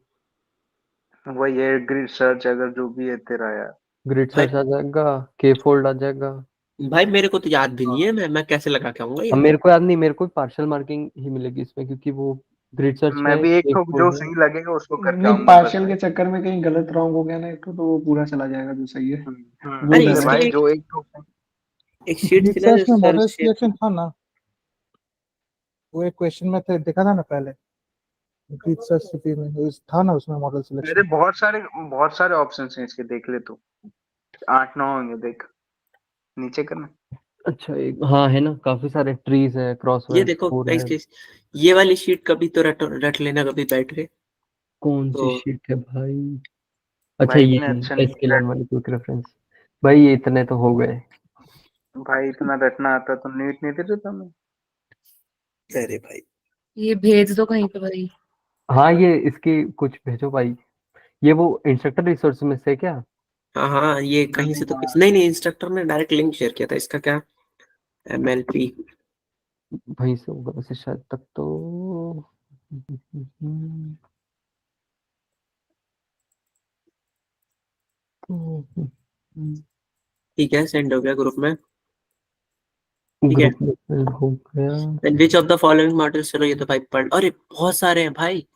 वही है ग्रिड सर्च, अगर जो भी है तेरा यार.
ग्रिड
भाई
सर्च आ जाएगा, के फोल्ड आ जाएगा.
भाई मेरे को तो याद भी नहीं है, मैं कैसे लगा के आऊंगा
अब
ये?
मेरे को याद नहीं, मेरे को पार्शियल मार्किंग ही मिलेगी इसमें, क्योंकि वो ग्रिड सर्च
मैं
में
भी एक
के
तो जो
फोल्ड है.
सही लगेगा उसको करके
नहीं,
आऊंगा बस
पार्शियल
भाई.
के चक्कर में कहीं गलत रॉन्ग हो गया ना एक तो वो पूरा चला जाएगा जो सही है, वो
अरे
डर
इसलिए
है.
इसके
भाई
लिए
जो एक तो
एक शीट थी ना जो
रिसर्च में मॉडल
सर्च शीट.
सिलेक्शन था ना, वो एक क्वेश्चन में थे, देखा था ना पहले रिसर्च सिटी में था ना, उसमें मॉडल
अरे
सिलेक्शन.
बहुत सारे ऑप्शंस हैं इसके, देख ले तू. 8-9 होंगे, देख नीचे करना.
अच्छा, एक हाँ है ना, काफी सारे ट्रीज है,
ये
क्रॉसवर्ड
देखो
4 है.
ये वाली शीट कभी तो रट लेना कभी बैठ के.
कौन सी
तो
शीट है भाई? अच्छा,
भाई इतने अच्छे
ये
नहीं
एसक्यूएल वाली क्विक रेफरेंस. भाई ये इतने तो हो गए.
भाई इतना रटना आता तो नीट नहीं देते तुम्हें.
अरे भाई
ये भेज दो कहीं पे भाई.
हाँ, ये इसकी कुछ भेजो भाई. ये वो इंस्ट्रक्टर रिसोर्स में से क्या?
हाँ हाँ, ये कहीं से तो कुछ नहीं, इंस्ट्रक्टर ने डायरेक्ट लिंक शेयर किया था इसका. क्या MLP?
वहीं से होगा वैसे शायद तक तो.
ठीक है, सेंड हो गया ग्रुप में. ठीक है.
ग्रुप में send हो गया.
Then which of the following models? चलो ये तो भाई पढ़, अरे बहुत सारे हैं भाई.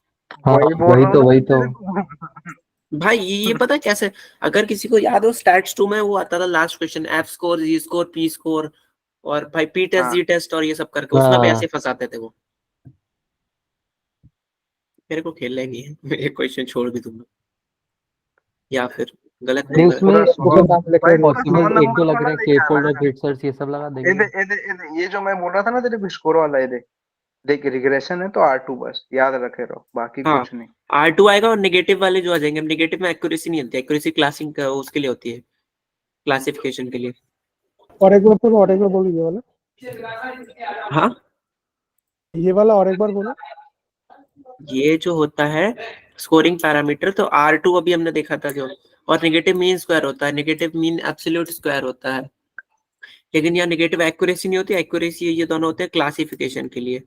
हाँ,
वही बोल रहा हूँ ना
वही तो.
तेरे को.
भाई ये पता है कैसे? अगर किसी को याद हो, स्टैट्स 2 में वो आता था last question, F score, G score, P score, और भाई P टेस्ट,
हाँ
G टेस्ट और ये सब करके उसमें भी
हाँ,
ऐसे फंसाते थे वो. मेरे को खेलना ही नहीं है, मैं एक क्वेश्चन छोड़ भी दूंगा, या फिर गलत
नहीं
दूंगा.
उसमें
पूरा
जो
नाम लेके
भाई
बोल.
पूरा
पॉसिबल
समझना
एक दो
होगा
लग
तो
रहे
ना
हैं,
देख
के
यार.
फोल्ड और ग्रिड सर्च, ये सब लगा देंगे.
ये जो मैं बोल रहा था ना तेरे को स्कोर वाला, ये देख रिग्रेशन है तो R2 बस याद रखे रहो, बाकी
हाँ,
कुछ नहीं.
R2 आएगा और नेगेटिव वाले जो आ जाएंगे. नेगेटिव में एक्यूरेसी नहीं होती, एक्यूरेसी क्लासिंग का उसके लिए होती है, क्लासिफिकेशन के लिए.
और एक बार बोलो ये वाला,
हाँ,
ये वाला और एक बार बोलो.
ये जो होता है स्कोरिंग पैरामीटर, तो R2 अभी हमने देखा था जो, और नेगेटिव मीन स्क्वायर होता है, नेगेटिव मीन एब्सोल्यूट स्क्वायर होता है. लेकिन यहाँ नेगेटिव एक्यूरेसी नहीं होती, एक्यूरेसी ये दोनों होते हैं क्लासिफिकेशन के लिए.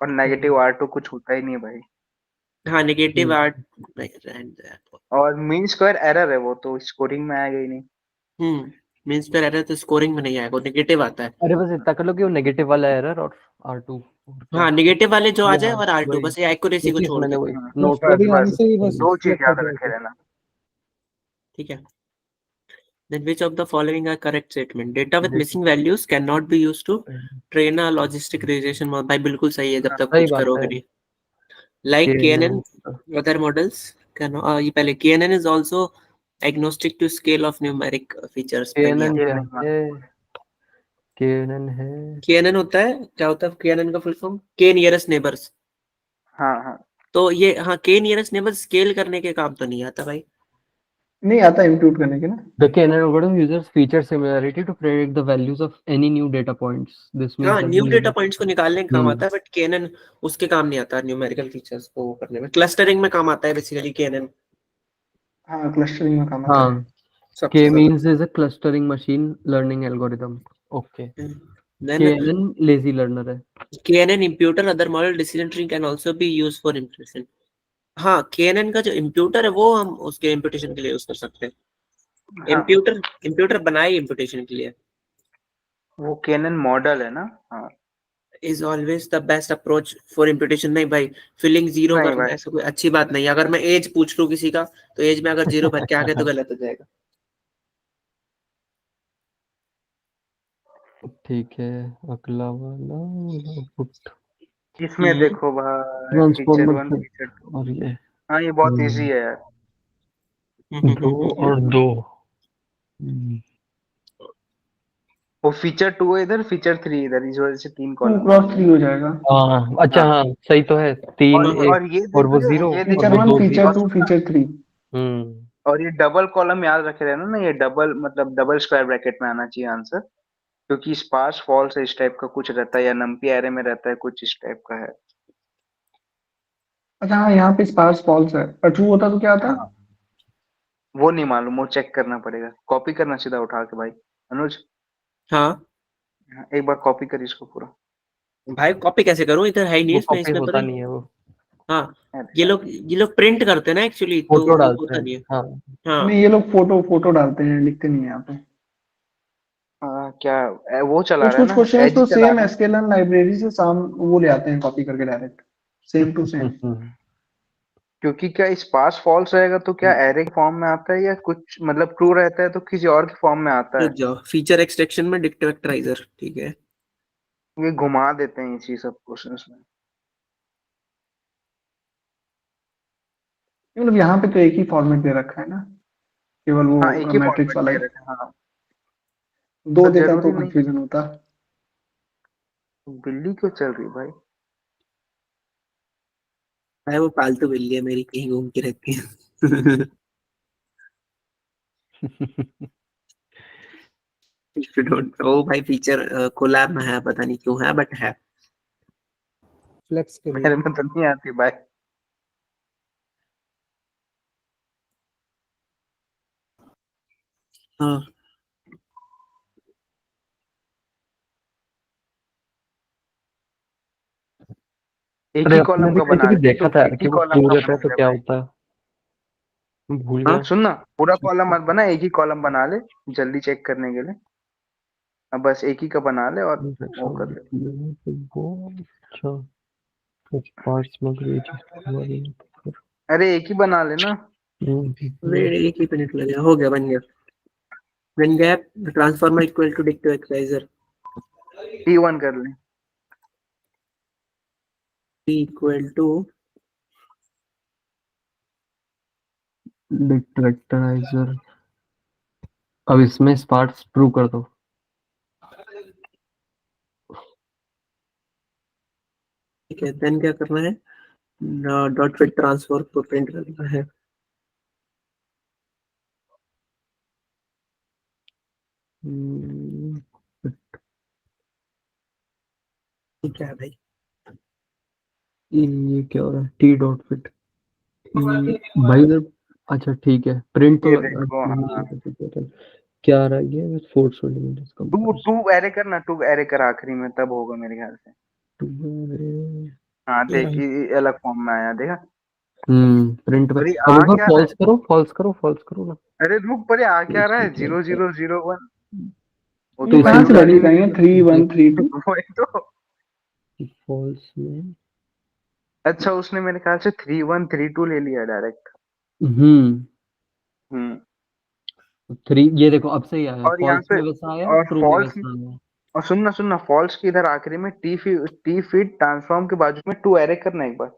और नेगेटिव R2 कुछ होता ही नहीं भाई.
हाँ, नेगेटिव आर.
और मीन स्क्वायर एरर है, वो तो स्कोरिंग में आएगा ही नहीं.
मींस पर एरर तो स्कोरिंग में नहीं आएगा, नेगेटिव आता है.
अरे बस इतना कर लो कि वो नेगेटिव वाला एरर और R2.
हाँ, नेगेटिव वाले जो आ जाए
हाँ,
और R2,
वही
बस ये एक्यूरेसी को
इसीलिए
छोड़
मैंने
के.
वही
हाँ,
नोट
बस
स्टडी आने
बस
से ही बस
दो चीज
select
याद
कर
रखे
दिया.
रहना.
ठीक है. Then which of the following are correct statement? Data with missing values cannot be used to train a logistic regression model. भाई बिल्कुल सही है, जब तक
सही
कुछ
बात
करोगे
है.
नहीं. Like
KNN
KNN, other models can. ये पहले KNN is also agnostic to scale of numeric features. पहली
KNN
है.
क्या है? KNN है.
KNN होता है, क्या होता है KNN का full form? K nearest neighbours.
हाँ हाँ
तो ये हाँ, K नियरेस्ट नेबर्स स्केल करने के काम तो नहीं आता भाई.
नहीं आता इम्प्यूट करने के ना.
The KNN algorithm uses feature similarity to predict the values of any new data points. This means
हाँ,
that
न्यू डेटा पॉइंट्स को निकालने का काम आता है, बट KNN उसके काम नहीं आता न्यूमेरिकल फीचर्स को करने में. क्लस्टरिंग में काम आता है बेसिकली KNN.
हाँ, क्लस्टरिंग में काम आता है.
हाँ,
सबसे
K
ज्यादा.
means is a clustering machine learning algorithm. Okay.
Then
KNN lazy learner है.
KNN imputer other model decision tree can also be used for imputation. हाँ, KNN का जो imputer है वो हम उसके imputation के लिए यूज कर सकते हैं.
हाँ.
imputer बनाए imputation के लिए.
वो केनन मॉडल है ना? हाँ
is always the best approach for imputation. नहीं भाई, फिलिंग जीरो
नहीं
करना
भाई,
ऐसा कोई अच्छी बात नहीं है। अगर मैं एज पूछ लूं किसी का, तो एज में अगर जीरो भर के आ गए तो गलत हो जाएगा।
ठीक है, अगला वाला पुट
इसमें देखो भाई, फीचर
ट्रांसफॉर्मर
1 फीचर 2।
और ये
हाँ ये बहुत इजी है यार।
2 और 2।
वो फीचर 2 है इधर, फीचर 3 इधर, इस वजह से 3
2
कॉलम है।
क्रॉस 3 हो जाएगा।
हाँ अच्छा,
हाँ,
हाँ सही तो है, 3 1
और ये
और वो
देख रहे
0
हो, ये देख
और
फीचर
वो
रहे
1,
हो,
2
फीचर
0।
और
2,
सुनना,
फीचर 3।
हम्म
और ये डबल कॉलम याद रखे रहना ना, ये डबल मतलब डबल स्क्वायर ब्रैकेट में आना चाहिए आंसर, क्योंकि स्पार्स फॉल्स इस टाइप का कुछ रहता है, या नम्पी एरे में रहता है कुछ इस टाइप का है।
अच्छा हाँ, यहाँ पे स्पार्स फॉल्स है, और ट्रू होता तो क्या आता?
हाँ वो नहीं मालूम, वो चेक करना पड़ेगा, कॉपी करना सीधा उठा के भाई। अनुज,
हाँ
हाँ, एक बार कॉपी कर इसको पूरा।
भाई, कॉपी कैसे करूं? इधर है ही नहीं
वो
इसमें,
कॉपी
इसमें पता
होता
है।
नहीं है वो,
हाँ,
अरे
ये
यार,
लोग ये लोग प्रिंट करते हैं ना एक्चुअली, तो
फोटो
वो
डालते
होता
हैं।
नहीं है।
हाँ
हाँ,
नहीं, ये लोग फोटो फोटो डालते हैं, लिखते नहीं है यहाँ पे।
क्या वो चला
कुछ
रहा है
कुछ
ना,
क्वेश्चंस
एज
तो
चला
सेम
रहा है।
एसक्यूएल लाइब्रेरी से साम वो ले आते हैं, कॉपी करके डायरेक्ट, सेम टू सेम।
क्योंकि क्या स्पार्स फॉल्स रहेगा तो क्या एरे के फॉर्म में आता है, या कुछ मतलब ट्रू रहता है तो किसी और के फॉर्म में आता
रुक
है?
जाओ, फीचर एक्सट्रैक्शन में डिक्टेक्टराइजर, ठीक है।
ये घुमा देते हैं इसी सब क्वेश्चंस में।
मतलब यहाँ पे तो एक ही फॉर्मेट दे रखा है ना, केवल
हाँ एक
वो
ही
मैट्रिक्स
फॉर्मेट
वाला
दे
ही।
रहे थे, हाँ।
दो
पर
देता तो
जरूरी नहीं,
कंफ्यूजन होता।
बिल्ली क्यों चल रही भाई?
भाई वो पालतू बिल्ली है मेरी, कहीं घूम के रहती है। If you don't know, भाई फीचर कोलैब में है, पता नहीं क्यों है, बट है।
फ्लेक्स के लिए।
मेरे में तो नहीं आती भाई।
हाँ,
एक
अरे
ही
अपने
कॉलम
भी
का
कहीं
बना
भी
लेते,
देखा
तो
था
एक
यार
ही
कि वो
कॉलम
ट्रू
का
रहता है
बना
तो
ले
क्या
भाई।
होता है, भूल
हाँ
गया।
सुन ना, पूरा कॉलम मत बना, एक ही कॉलम बना ले, जल्दी चेक करने के लिए। अब बस एक ही का बना ले और वो कर ले।
वो अच्छा, कुछ पार्ट्स में
अरे एक ही बना ले ना।
वेट, एक ही मिनट लगेगा, हो गया, बन गया। बन गया। ट्रांसफॉर्मर इक्वल टू डिक्टेक्टराइजर
T1 कर ले।
Equal to
dict vectorizer. अब इसमें पार्ट्स प्रूव कर दो।
ठीक है, देन क्या करना है? डॉट फिट ट्रांसफॉर्म को प्रिंट करना है। हम्म, ठीक है भाई।
ये क्या हो रहा है, टी डॉट फिट भाई इधर। अच्छा ठीक है, प्रिंट तो
ये देखो, हाँ,
क्या आ रहा है, ये force element
to
compass
to array करना, टू एरे कर आखिरी में, तब होगा मेरे ख्याल से। हाँ देख, ये अलग फॉर्म में आया, देखा?
प्रिंट में।
अरे
अब
आ
एक बार
क्या रहा है?
फॉल्स करो, फॉल्स करो, फॉल्स करो ना।
अरे रुक, पर आ क्या रहा है?
तो
0001। वो
ये
तो
कहाँ
वैल्यू
से
डाली
वैल्यू
हुई
लाएंगे, 3132?
है। वही तो।
फॉल्स में
अच्छा, उसने मेरे ख्याल से 3132 ले लिया डायरेक्ट।
हम्म
हम्म।
3, ये देखो अब सही आया,
और यहाँ
फॉल्स
पे,
में वैसा आया,
और
ट्रू में
फॉल्स,
वैसा आया।
और सुनना सुनना, फॉल्स के इधर आखिरी में टी फीट ट्रांसफॉर्म के बाजू में टू एरे करना एक बार।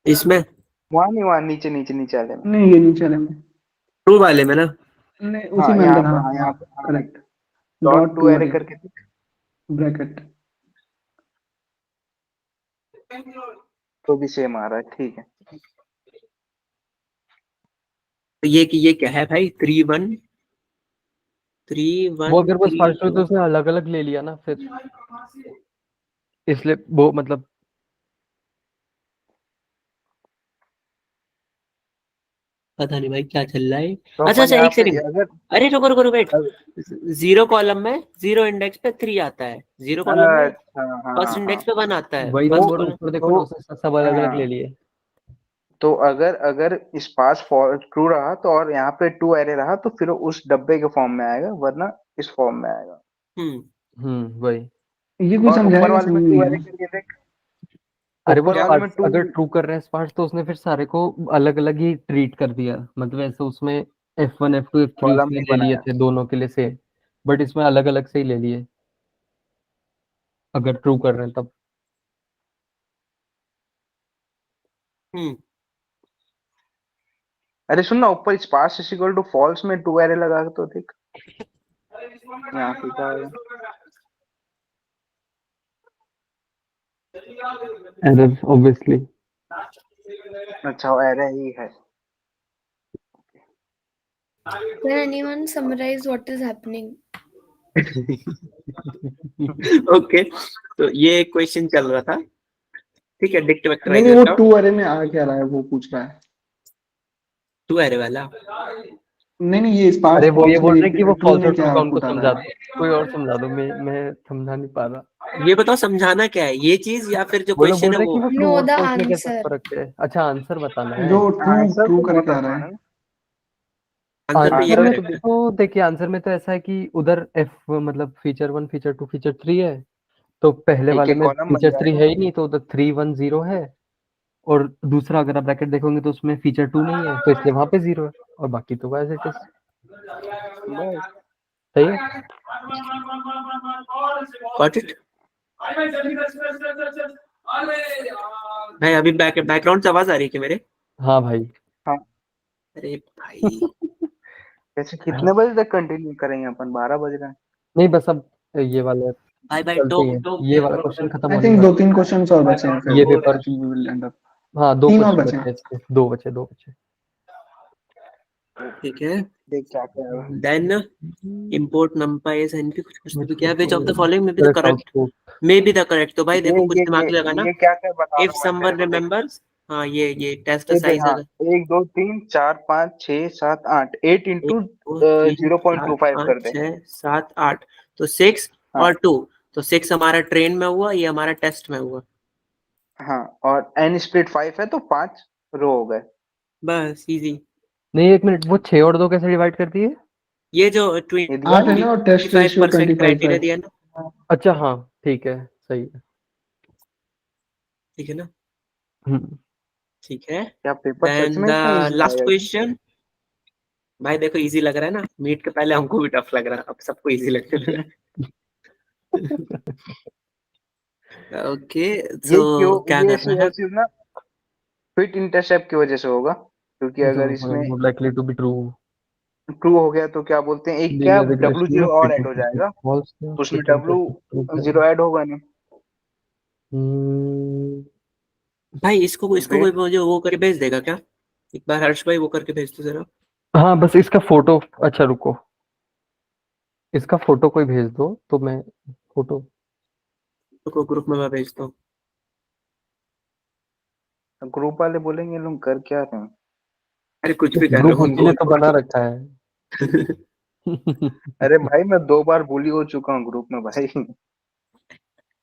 इसमें
वहां नहीं, वहां नीचे नीचे नीचे वाले में।
नहीं, ये नहीं चलेंगे।
ट्रू वाले में ना?
नहीं, उसी
हाँ
में
यहाँ
अंदर,
पे,
हाँ
हाँ
हाँ,
यहाँ पे, हाँ।
Correct.
Dot
dot
to
to
array
अरे
करके देख,
ब्रैकेट।
तो भी सेम आ रहा है, ठीक है।
तो ये क्या है भाई? 3 1 3
वो
1
अगर बस
3
फर्स्ट में
2।
तो उसने अलग अलग ले लिया ना फिर, इसलिए वो मतलब
पता नहीं भाई क्या चल रहा है।
तो
अच्छा
अपन
अच्छा,
यहाँ
एक
पे
सेकंड।
अगर,
अरे रुको रुको रुको, वेट।
अगर-
0 कॉलम में 0 इंडेक्स पे 3 आता है, 0 कॉलम में
अच्छा,
फर्स्ट
हाँ हाँ,
इंडेक्स पे 1 आता है,
वही तो
फर्स्ट
तो
बोल रहा हूँ,
कॉलम।
ऊपर देखो
तो
ना, उसने सब अलग अलग ले
हाँ,
लिए।
तो अगर अगर स्पार्स ट्रू रहा तो, और यहाँ पे टू एरे रहा तो फिर उस डब्बे के फॉर्म में आएगा, वरना इस फॉर्म में आएगा।
वही।
ये कोई
और ऊपर
समझाएगा
वाले में
समझ
टू
नहीं
एरे
आया।
करके देख,
अरे वो
ऊपर वाले में
स्पार्क्स
टू।
अगर ट्रू कर रहे हैं स्पार्क्स तो उसने फिर सारे को अलग अलग ही ट्रीट कर दिया, मतलब ऐसे उसमें F1 F2 F3
कॉलम
उसने
नहीं
ले लिए
बनाया।
थे दोनों के लिए सेम, बट इसमें अलग अलग से ही ले लिए अगर ट्रू कर रहे हैं तब।
अरे सुन ना, ऊपर sparse is equal to false में टू एरे लगा के तो देख, यहाँ पे क्या है।
Error obviously.
अच्छा वो एरे ही है।
Can anyone summarize what is happening?
Okay, तो ये क्वेश्चन चल रहा था, ठीक है, डिक्ट
नहीं
वेक्टराइजर
वो
का,
2 अरे में आ क्या रहा है वो पूछ रहा है।
2 एरे वाला।
नहीं ये स्पार्स
अरे वो ये
फॉल्स
बोल
में
रहे हैं कि वो
ट्रू
फॉल्स
में
और ट्रू
क्या
का उनको
आउटपुट आ
समझा
रहा है।
दो, कोई और समझा दो, मैं समझा नहीं पा रहा।
ये बताओ समझाना क्या है, ये चीज या फिर जो
वो लोग
क्वेश्चन
बोल
है
रहे हैं
वो?
कि वो ट्रू
Know
और
the
फॉल्स में कैसा
answer.
फर्क है। अच्छा आंसर बताना है।
जो ट्रू
आंसर
ट्रू
तो
करके
बहुत
आ रहा है।
आसान है।
आंसर में ये
आंसर में
करेक्ट है।
तो देखिए, आंसर में तो ऐसा है कि उधर एफ मतलब फीचर 1 फीचर 2 फीचर 3 है, तो पहले
एक
वाले
एक
में
कॉलम बन
फीचर 3
जाएगा।
है ही नहीं, तो उधर 3 1 0 है, और दूसरा अगर आप ब्रैकेट देखोगे तो उसमें फीचर 2 नहीं है, तो इसलिए वहां पे 0 है, और बाकी तो एज इट इज
बस
सही है।
Got it. भाई अभी बैकग्राउंड से आवाज आ रही है क्या मेरे?
हाँ भाई।
हाँ।
अरे भाई
कैसे कितने बजे तक कंटिन्यू करेंगे अपन? 12 बज रहे हैं।
नहीं बस अब ये वाला
भाई भाई
चलते ही है, ये वाला क्वेश्चन खत्म
आई
होने
थिंक
का।
2-3 क्वेश्चंस और बचे हैं
ये
फिर
paper,
I think we will end up.
हाँ 2
3 और
क्वेश्चन
बचे
बचे
हैं।
हैं इसके, 2 बचे।
ठीक है,
देख क्या क्या है।
Then import numpy as np, कुछ तो भी क्या, which of the following may be the
correct
correct,
output.
may be the correct, तो भाई
ये
देखो कुछ
ये
दिमाग
ये
लगाना।
ये क्या क्या बता
if
रहा हूँ मैं तेरे
someone
को, देख।
remembers, हाँ ये टेस्ट
ये देख,
साइज
हाँ,
अगर
1 2 3 4 5 6 7 8 8
1
इंटू
2 3 4
0.25 कर
5
दे।
6 7 8, तो 6
हाँ
और 2, तो 6 हमारा ट्रेन में हुआ, ये हमारा टेस्ट में हुआ,
हाँ, और n स्प्लिट 5 है तो 5 रो हो गए।
बस इजी।
नहीं 1 मिनट, वो 6 और 2 कैसे डिवाइड करती है?
ये जो
ये दिया
8 है ना और टेस्ट रेशियो
25%
25 है।
क्राइटेरिया दिया ना,
अच्छा हाँ ठीक है, सही है।
ठीक है ना,
हम्म,
ठीक है।
क्या पेपर सच
देन
में
द
इतना इजी
लास्ट
आएगा?
क्वेश्चन, भाई देखो इजी लग रहा है ना, मीट के पहले हमको भी टफ लग रहा है, अब सबको इजी लगने लगा है। ओके,
ये
सो
क्यों?
क्या
ये
करना है?
चीज ना फिट इंटरसेप्ट की वजह से होगा, क्योंकि अगर इसमें
likely to be true.
True हो गया तो क्या बोलते हैं, एक क्या W0 और ऐड हो जाएगा,
फॉल्स
तो उसमें W0 ऐड होगा नहीं।
भाई इसको इसको कोई
वेट,
मुझे वो करके भेज देगा क्या? एक बार हर्ष भाई वो करके भेज दो जरा।
हाँ बस इसका फोटो, अच्छा रुको, इसका फोटो कोई भेज दो तो मैं फोटो।
तो ग्रुप में मैं भेजता हूँ।
ग्रुप वाले बोलेंगे लोग कर क्या रहे हैं।
अरे कुछ भी कर
ग्रुप
रहे
उसी
हो
ने तो बना रखा है।
अरे भाई मैं 2 बार bully हो चुका हूँ ग्रुप में भाई।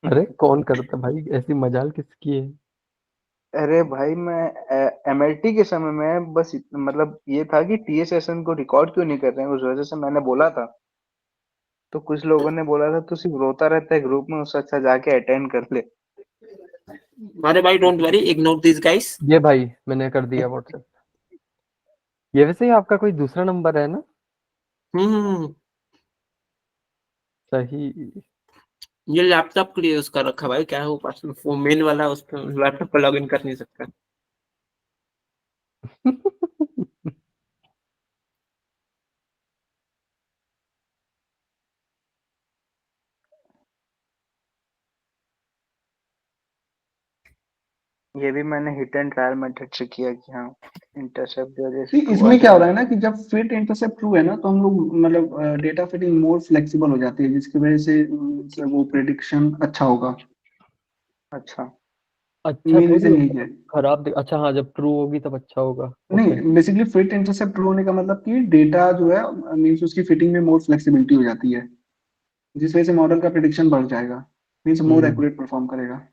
अरे कौन करता भाई, ऐसी मजाल किसकी है?
अरे भाई मैं MLT के समय में बस मतलब ये था कि टीए सेशन को रिकॉर्ड क्यों नहीं कर रहे हैं, उस वजह से मैंने बोला था। तो कुछ लोगों ने बोला था तू सिर्फ रोता रहता है ग्रुप में, उससे अच्छा जाके अटेंड कर ले।
अरे भाई don't worry, ignore this guys.
ये भाई मैंने कर दिया व्हाट्सएप। ये वैसे ही आपका कोई दूसरा नंबर है ना?
हम्म,
सही।
ये लैपटॉप के लिए उसका रखा भाई, क्या है वो पर्सनल फोन मेल वाला, उस पर लैपटॉप पर लॉगिन कर नहीं सकता।
ये भी मैंने हिट एंड ट्रायल मेथड से किया कि हाँ इंटरसेप्ट की वजह से
See,
true आ
इसमें क्या हो रहा
जाएगा।
है ना कि जब फिट इंटरसेप्ट ट्रू है ना तो हम लोग मतलब डेटा फिटिंग मोर फ्लेक्सिबल हो जाती है, जिसकी वजह से वो प्रेडिक्शन अच्छा होगा।
अच्छा
अच्छा
मेन
थोड़ी
रीजन
है,
यही है।
मतलब खराब अच्छा हाँ, जब ट्रू होगी तब अच्छा होगा। ओके।
नहीं बेसिकली फिट इंटरसेप्ट ट्रू होने का मतलब कि डेटा जो है मीन्स उसकी फिटिंग में मोर फ्लेक्सिबिलिटी हो जाती है, जिस वजह से मॉडल का प्रेडिक्शन बढ़ जाएगा, मीन्स मोर
हम्म
एक्यूरेट परफॉर्म करेगा।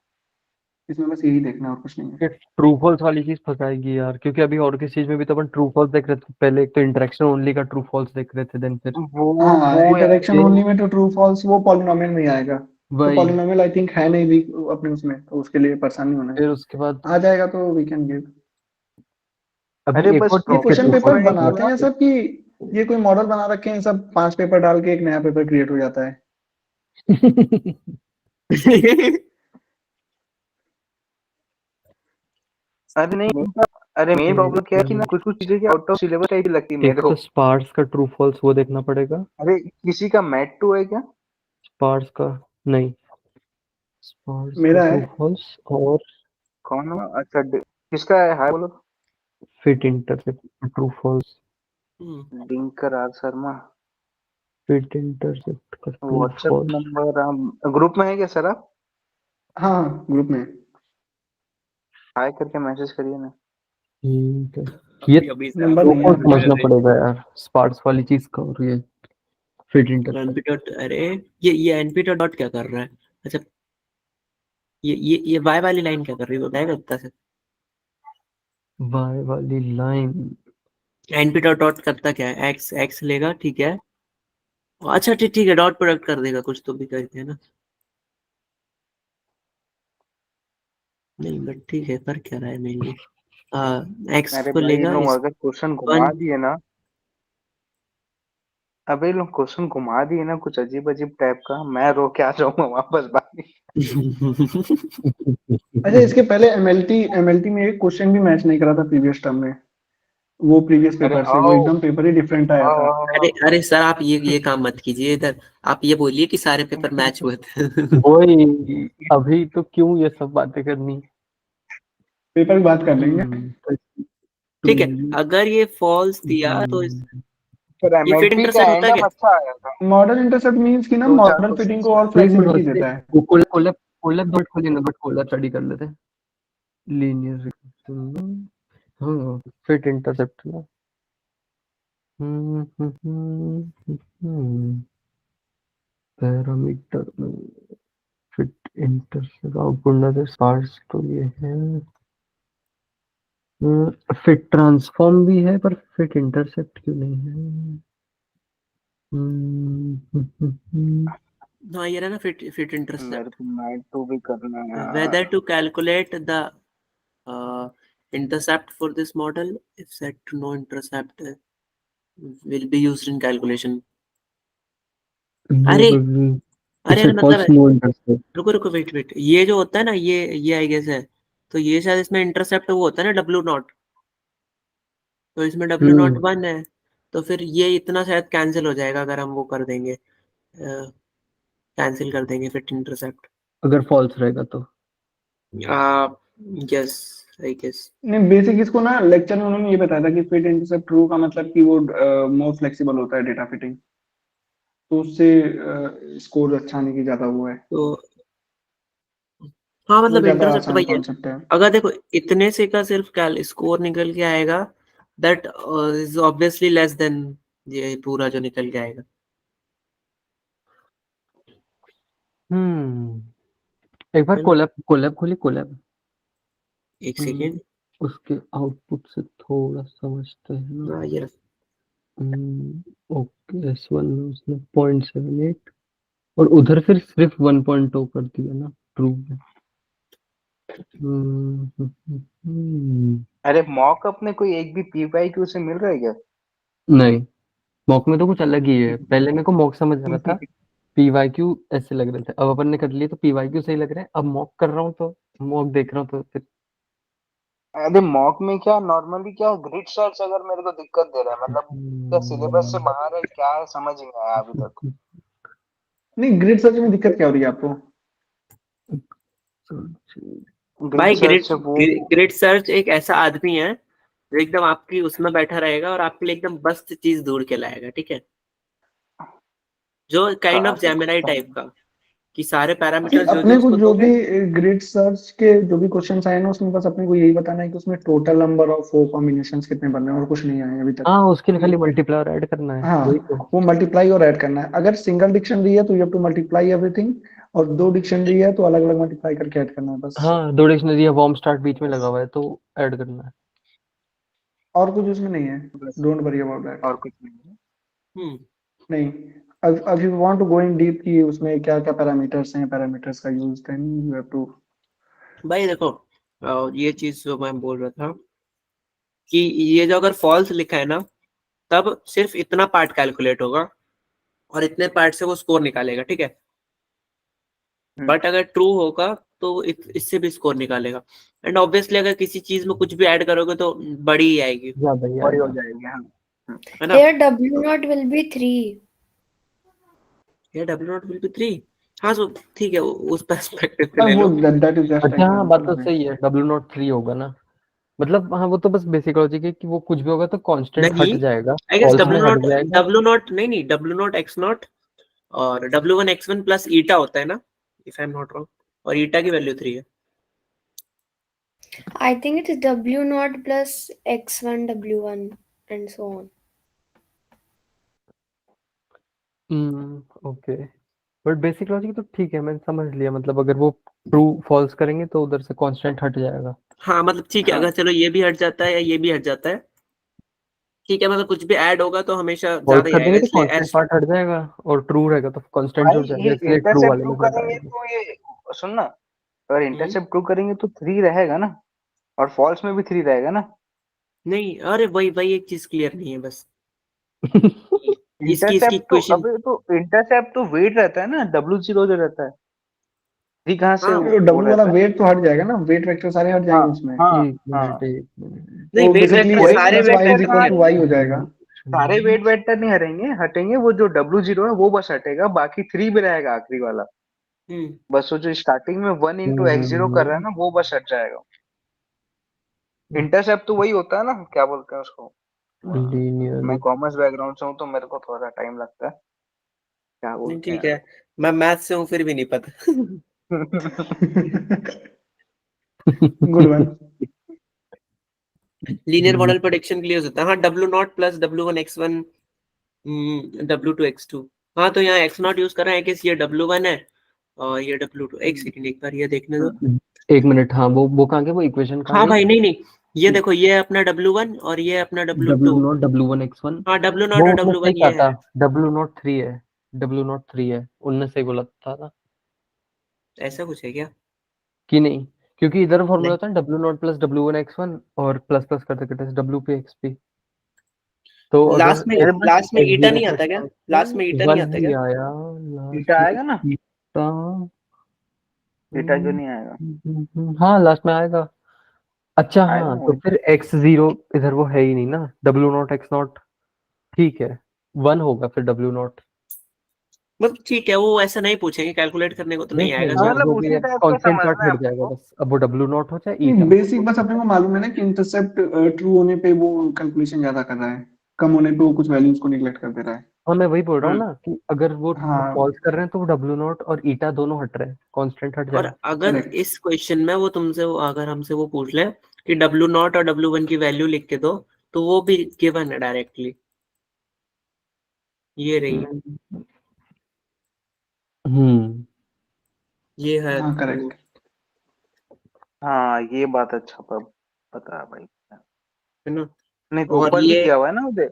इसमें बस यही देखना है और कुछ नहीं है।
ये ट्रू फॉल्स वाली चीज फंसाएगी यार, क्योंकि अभी और किस चीज में भी तो अपन ट्रू फॉल्स देख रहे थे पहले। एक तो इंटरेक्शन ओनली का ट्रू फॉल्स देख रहे थे, देन फिर
हाँ,
वो यार
इंटरेक्शन ओनली में तो ट्रू फॉल्स वो पॉलिनोमियल में ही आएगा। तो
वही,
पॉलिनोमियल आई थिंक है नहीं भी अपने उसमें, तो उसके लिए परेशान नहीं होना है।
फिर उसके बाद
आ जाएगा तो वी कैन गिव।
अभी
अरे
एक
बस
और
ये
चीज के
question
true
paper
false
problem
बनाते हैं सब कि ये कोई मॉडल बना रखे हैं सब, 5 पेपर डाल के एक नया पेपर क्रिएट हो जाता है।
अरे नहीं, अरे मेन प्रॉब्लम क्या है कि ना कुछ कुछ चीजें आउट ऑफ सिलेबस टाइप की लगती है
एक
मेरे को।
तो स्पार्स का ट्रू फॉल्स वो देखना पड़ेगा।
अरे किसी का मैट टू है क्या?
स्पार्स का नहीं, स्पार्स का
मेरा है।
ट्रू फॉल्स और
कौन है? अच्छा किसका है? हाय बोलो।
Fit intercept true false.
Dinkar R Sharma.
Fit intercept का true
WhatsApp
false.
Number group में है क्या सर आप?
हाँ हाँ, ग्रुप में।
हाय करके मैसेज करिए ना।
ठीक है, ये
नंबर
ट्रू
नहीं है
फॉल्स
अभी।
समझना पड़ेगा यार, स्पार्स वाली चीज का। और ये फिट इंटरसेप्ट
एनपी डॉट, अरे ये एनपी डॉट क्या कर रहा है? अच्छा, ये वाई वाली लाइन क्या कर रही है, बताएगा इतना से?
वाई वाली लाइन।
एनपी डॉट डॉट करता क्या है? एक्स एक्स लेगा, ठीक है। अच्छा ठीक ठीक है, डॉट प्रोडक्ट कर देगा, कुछ तो भी करते हैं ना। नहीं बट ठीक है, कर क्या रहा है मेनली? एक्स
अरे
को
भाई ये
लेगा
लोग
इस
अगर क्वेश्चन घुमा
वन।
दिए ना, अबे ये लोग क्वेश्चन घुमा दिए ना कुछ अजीब अजीब टाइप का, मैं रो के आ जाऊंगा वापस बाकी।
अच्छा, इसके पहले एमएलटी में एक क्वेश्चन भी मैच नहीं करा था प्रीवियस टर्म में, वो प्रीवियस
अरे
पेपर से, वो
हाँ
एकदम पेपर ही डिफरेंट आया था।
अरे अरे सर, आप ये काम मत कीजिए इधर। आप ये बोलिए कि सारे पेपर मैच हुए थे।
वही, अभी तो क्यों ये सब बातें करनी।
पेपर की बात कर लेंगे।
ठीक है, अगर ये फॉल्स दिया तो
पर
ये फिट
एमएलपी का
इंटरसेप्ट होता है
एंड
क्या?
अच्छा आया था।
मॉडल इंटरसेप्ट मींस कि ना
2-4
मॉडल फिटिंग को
क्वेश्चन
और
एक मिनट
फ्लेक्सिबिलिटी
बस,
देता है।
कोलैब कोलैब कोलैब डॉट खोलिए ना, बट कोलैब स्टडी कर लेते हैं। लीनियर हाँ, फिट इंटरसेप्ट ना। पैरामीटर फिट इंटरसेप्ट आउटपुट ना दे स्पार्स, तो ये है। फिट ट्रांसफॉर्म भी है पर फिट इंटरसेप्ट क्यों नहीं है?
हाँ, ये रहा ना, फिट फिट
मेरे
इंटरसेप्ट।
को मैट टू भी करना है
Whether
यार।
to calculate the intercept for this model, if set to no intercept will be used in calculation. अरे अरे अरे, मतलब है,
नो इंटरसेप्ट।
रुको रुको, वेट वेट, ये जो होता है ना, ये आई गेस है। तो ये शायद इसमें इंटरसेप्ट वो होता है ना, डब्ल्यू नॉट। तो इसमें डब्ल्यू नॉट 1 है। तो फिर ये इतना शायद कैंसिल हो जाएगा अगर हम वो कर देंगे, कैंसिल कर देंगे फिट इंटरसेप्ट।
अगर फॉल्स रहेगा तो
यस, आई गेस।
नहीं, बेसिक इसको ना लेक्चर में उन्होंने ये बताया था कि फिट इंटरसेप्ट ट्रू का मतलब कि वो मोर फ्लेक्सिबल होता है डेटा फिटिंग, तो उससे स्कोर अच्छा आने की ज्यादा वो है।
तो हाँ,
वो
मतलब
ज्यादा
इंटरसेप्ट
आसान
भाई है।
कॉन्सेप्ट है।
अगर देखो इतने से का सिर्फ कैल स्कोर निकल के आएगा, that is obviously less than ये पूरा जो निकल के आएगा।
एक बार
है ना?
कोलैब कोलैब खोली, कोलैब।
एक सेकेंड।
उसके आउटपुट से थोड़ा समझते हैं ना।
हाँ, ये
ओके, S1 में उसने 0.78 और उधर फिर सिर्फ 1.2 कर दिया ना ट्रू में।
अरे मॉक अपने कोई एक भी पीवाईक्यू से मिल रहा है क्या?
नहीं, मॉक में तो कुछ अलग ही है। पहले मेरे को मॉक समझ आ रहा था, पीवाईक्यू ऐसे लग रहे थे। अब अपन ने कर लिए तो पीवाईक्यू सही लग रहा है। अब मॉक कर रहा हूँ तो मॉक देख रहा हूँ तो फिर
अरे मॉक में क्या नॉर्मली क्या ग्रिड सर्च अगर मेरे को दिक्कत दे रहा है, मतलब क्या सिलेबस से बाहर है क्या, समझ ही नहीं आया अभी तक।
नहीं, ग्रिड सर्च में दिक्कत क्या हो रही है आपको?
ग्रिड
भाई,
सर्च
ग्रिड
से वो
ग्रिड सर्च एक ऐसा आदमी है जो एकदम आपकी उसमें बैठा रहेगा और आपके लिए एकदम बस चीज ढूंढ के लाएगा, ठीक है। जो काइंड ऑफ
काफी
जेमिनाई टाइप का, कि सारे
फिर
पैरामीटर्स जो
अपने
जो
को
उसको
जो
दोगे।
भी ग्रिड सर्च के जो भी क्वेश्चंस आए ना उसमें बस अपने को यही बताना है कि उसमें total number of four combinations कितने बन रहे हैं और कुछ नहीं आए अभी तक।
हाँ उसके लिए
हम्म,
खाली मल्टीप्लाई ऐड करना है, वही तो।
हाँ वो मल्टीप्लाई और ऐड करना है। अगर सिंगल डिक्शनरी है तो you have to multiply everything, और दो डिक्शनरी है तो अलग अलग मल्टीप्लाई करके ऐड करना है बस।
हाँ 2 डिक्शनरी है, वॉर्म स्टार्ट बीच में लगा हुआ है तो ऐड करना है।
और कुछ उसमें नहीं है,
बस
डोंट वरी अबाउट दैट।
और कुछ नहीं है।
हम्म,
नहीं, अब you want to go in deep कि उसमें क्या क्या पैरामीटर्स हैं, पैरामीटर्स का use, then you have to.
भाई देखो ये चीज जो मैं बोल रहा था कि ये जो अगर फॉल्स लिखा है ना, तब सिर्फ इतना पार्ट कैलकुलेट होगा और इतने पार्ट से वो स्कोर निकालेगा, ठीक है। बट अगर ट्रू होगा तो इससे भी स्कोर निकालेगा। एंड ऑब्वियसली अगर किसी चीज में कुछ भी ऐड करोगे तो बड़ी ही आएगी,
ज्यादा ही
बड़ी हो
आएगा।
जाएगी। हाँ
है ना।
Here W0 will be 3.
ये W0 विल बी 3। हाँ तो ठीक है, उस पर्सपेक्टिव से ले
वो
लो।
दैट इज जस्ट
अच्छा हाँ, बात तो
एग्जांपल।
सही है, W03 होगा ना। मतलब हाँ वो तो बस बेसिक लॉजिक है कि वो कुछ भी होगा तो कांस्टेंट
नहीं,
हट जाएगा,
आई गेस
फॉल्स में हट जाएगा।
W0 नहीं, W0 X0 और W1 X1 प्लस ईटा होता है ना, if I am not wrong, और ईटा की वैल्यू 3 है।
I think it is W0 plus X1 W1 and so on.
Okay, but basic logic तो ठीक है, मैंने समझ लिया। मतलब अगर वो ट्रू फॉल्स करेंगे तो उधर से कांस्टेंट हट जाएगा।
हाँ मतलब ठीक है,
हाँ
अगर चलो ये भी हट जाता है या ये भी हट जाता है, ठीक है। मतलब कुछ भी ऐड होगा तो हमेशा
फॉल्स
ज्यादा ही
कर
आएगा,
देंगे तो
इसलिए
कांस्टेंट
एस।
पार्ट हट जाएगा, और ट्रू रहेगा तो कांस्टेंट
भाई
जुड़ जाएगा,
ये
इसलिए ट्रू
इंटरसेप्ट
वाले
टू
में ज्यादा
करेंगे
आएगी।
तो ये सुन ना, अगर इंटरसेप्ट टू करेंगे तो 3 रहेगा ना, और फॉल्स में भी 3 रहेगा ना।
नहीं, अरे वही एक चीज क्लियर नहीं है बस, इसकी इक्वेशन।
इंटरसेप्ट तो वेट रहता है ना, W0 जो रहता है, 3 कहाँ से
हाँ
वो
डब्ल्यू वाला
रहता है।
वेट तो हट जाएगा ना, वेट वेक्टर सारे हट
हाँ
जाएंगे उसमें।
हाँ
एक मिनट,
हाँ।
एक मिनट।
नहीं,
तो
वेट
बेसिकली
वेक्टर
कोई
एक्स
सारे
plus
weight
y is
vector
equal
नहीं
टू
हटेंगे।
वाई हो जाएगा।
सारे वेट वेक्टर नहीं हटेंगे, वो जो W0 है वो बस हटेगा, बाकी 3 भी रहेगा आखिरी वाला।
हम्म,
बस वो जो स्टार्टिंग में 1 इंटू X0 कर रहा है ना, वो बस हट जाएगा। इंटरसेप्ट तो वही होता है ना, क्या बोलते हैं उसको। मैं
लीनियर।
कॉमर्स बैकग्राउंड से हूँ तो मेरे को थोड़ा टाइम लगता है, क्या
नहीं
बोलते
ठीक
हैं।
है, मैं मैथ से हूँ फिर भी नहीं पता।
Good one.
Linear model prediction के लिए हो सकता है। हाँ, W0 plus W1 X1 W2 X2। हाँ तो यहाँ X0 यूज कर रहे हैं कि ये W1 है और ये W2। एक सेकंड, एक बार ये देखने दो।
एक मिनट, हाँ वो कहाँ गए, वो इक्वेशन कहाँ
हाँ
गई?
भाई, नहीं, ये देखो, ये अपना W1 और ये अपना W2।
W0 W1 X1।
हाँ, W0
वो
और
उनने सही
W1
कहा
ये
था,
है।
W03 है, W03 है, उनने सही बोला था ना
ऐसा कुछ है क्या?
कि नहीं? क्योंकि इधर फॉर्मूला
नहीं,
होता है W0 प्लस W1 X1 और प्लस प्लस करते करते W पे XP। तो अगर
मेरे पास
लास्ट में ईटा
X0
नहीं
के
आता क्या?
साथ
लास्ट में ईटा नहीं
1
आता
ही
क्या?
आया
थीटा
लास्ट में।
आएगा ना,
ईटा,
थीटा क्यों नहीं आएगा?
हाँ लास्ट में आएगा। अच्छा
आएगा
हाँ,
ना
तो
वही।
फिर X0 इधर वो है ही नहीं ना, W0 X0, ठीक है 1 होगा फिर W0।
मतलब ठीक है, वो ऐसा नहीं पूछेंगे, कैलकुलेट करने को तो
नहीं
नहीं
नहीं,
आएगा
वो
सर।
मतलब
जो भी
उसी
है
टाइप का
कांस्टेंट पार्ट
समझना है
हट जाएगा,
आपको।
बस अब वो W0 हो चाहे
नहीं
ईटा।
बेसिक बस अपने को मालूम है ना कि इंटरसेप्ट ट्रू होने पे वो कैलकुलेशन ज्यादा कर रहा है, कम होने पे वो कुछ वैल्यूज को निगलेक्ट कर दे रहा है।
हाँ मैं वही बोल रहा हूँ
हम्म
ना कि अगर वो
हाँ
फॉल्स कर रहे हैं तो वो W0 और ईटा दोनों हट रहे हैं, कांस्टेंट हट
और
जाएगा।
अगर
करेक्ट।
इस क्वेश्चन में वो तुमसे अगर हमसे वो पूछ ले कि W0 और W1 की वैल्यू लिख के दो, तो वो भी गिवन है डायरेक्टली, ये रही,
हम्म
ये है
हाँ
वो,
करेक्ट।
हाँ ये बात अच्छा पता है भाई।
है ना।
नहीं तो
और
ऊपर भी
ये
दिया हुआ है ना उधर,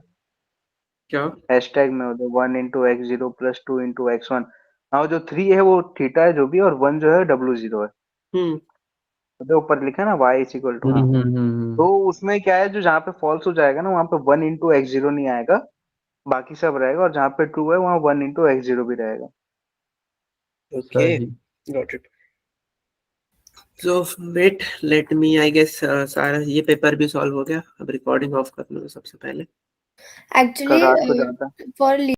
क्या?
हैशटैग में उधर 1 into X0 plus 2 into X1। हाँ जो 3 है वो थीटा है जो भी, और 1 जो है W0 है।
हम्म,
उधर ऊपर लिखा है ना y इज इक्वल टू, हाँ। तो उसमें क्या है, जो जहाँ पे फॉल्स हो जाएगा ना, वहाँ पे 1 इंटू X0 नहीं आएगा, बाकी सब रहेगा, और जहाँ पे ट्रू है वहाँ 1 इंटू X0 भी रहेगा।
ओके,
सही।
Got it. So wait, let me, I guess सारा ये पेपर भी सॉल्व हो गया। अब रिकॉर्डिंग ऑफ कर लूंगा सबसे पहले।
कल
Actually,
रात को जाता है।
for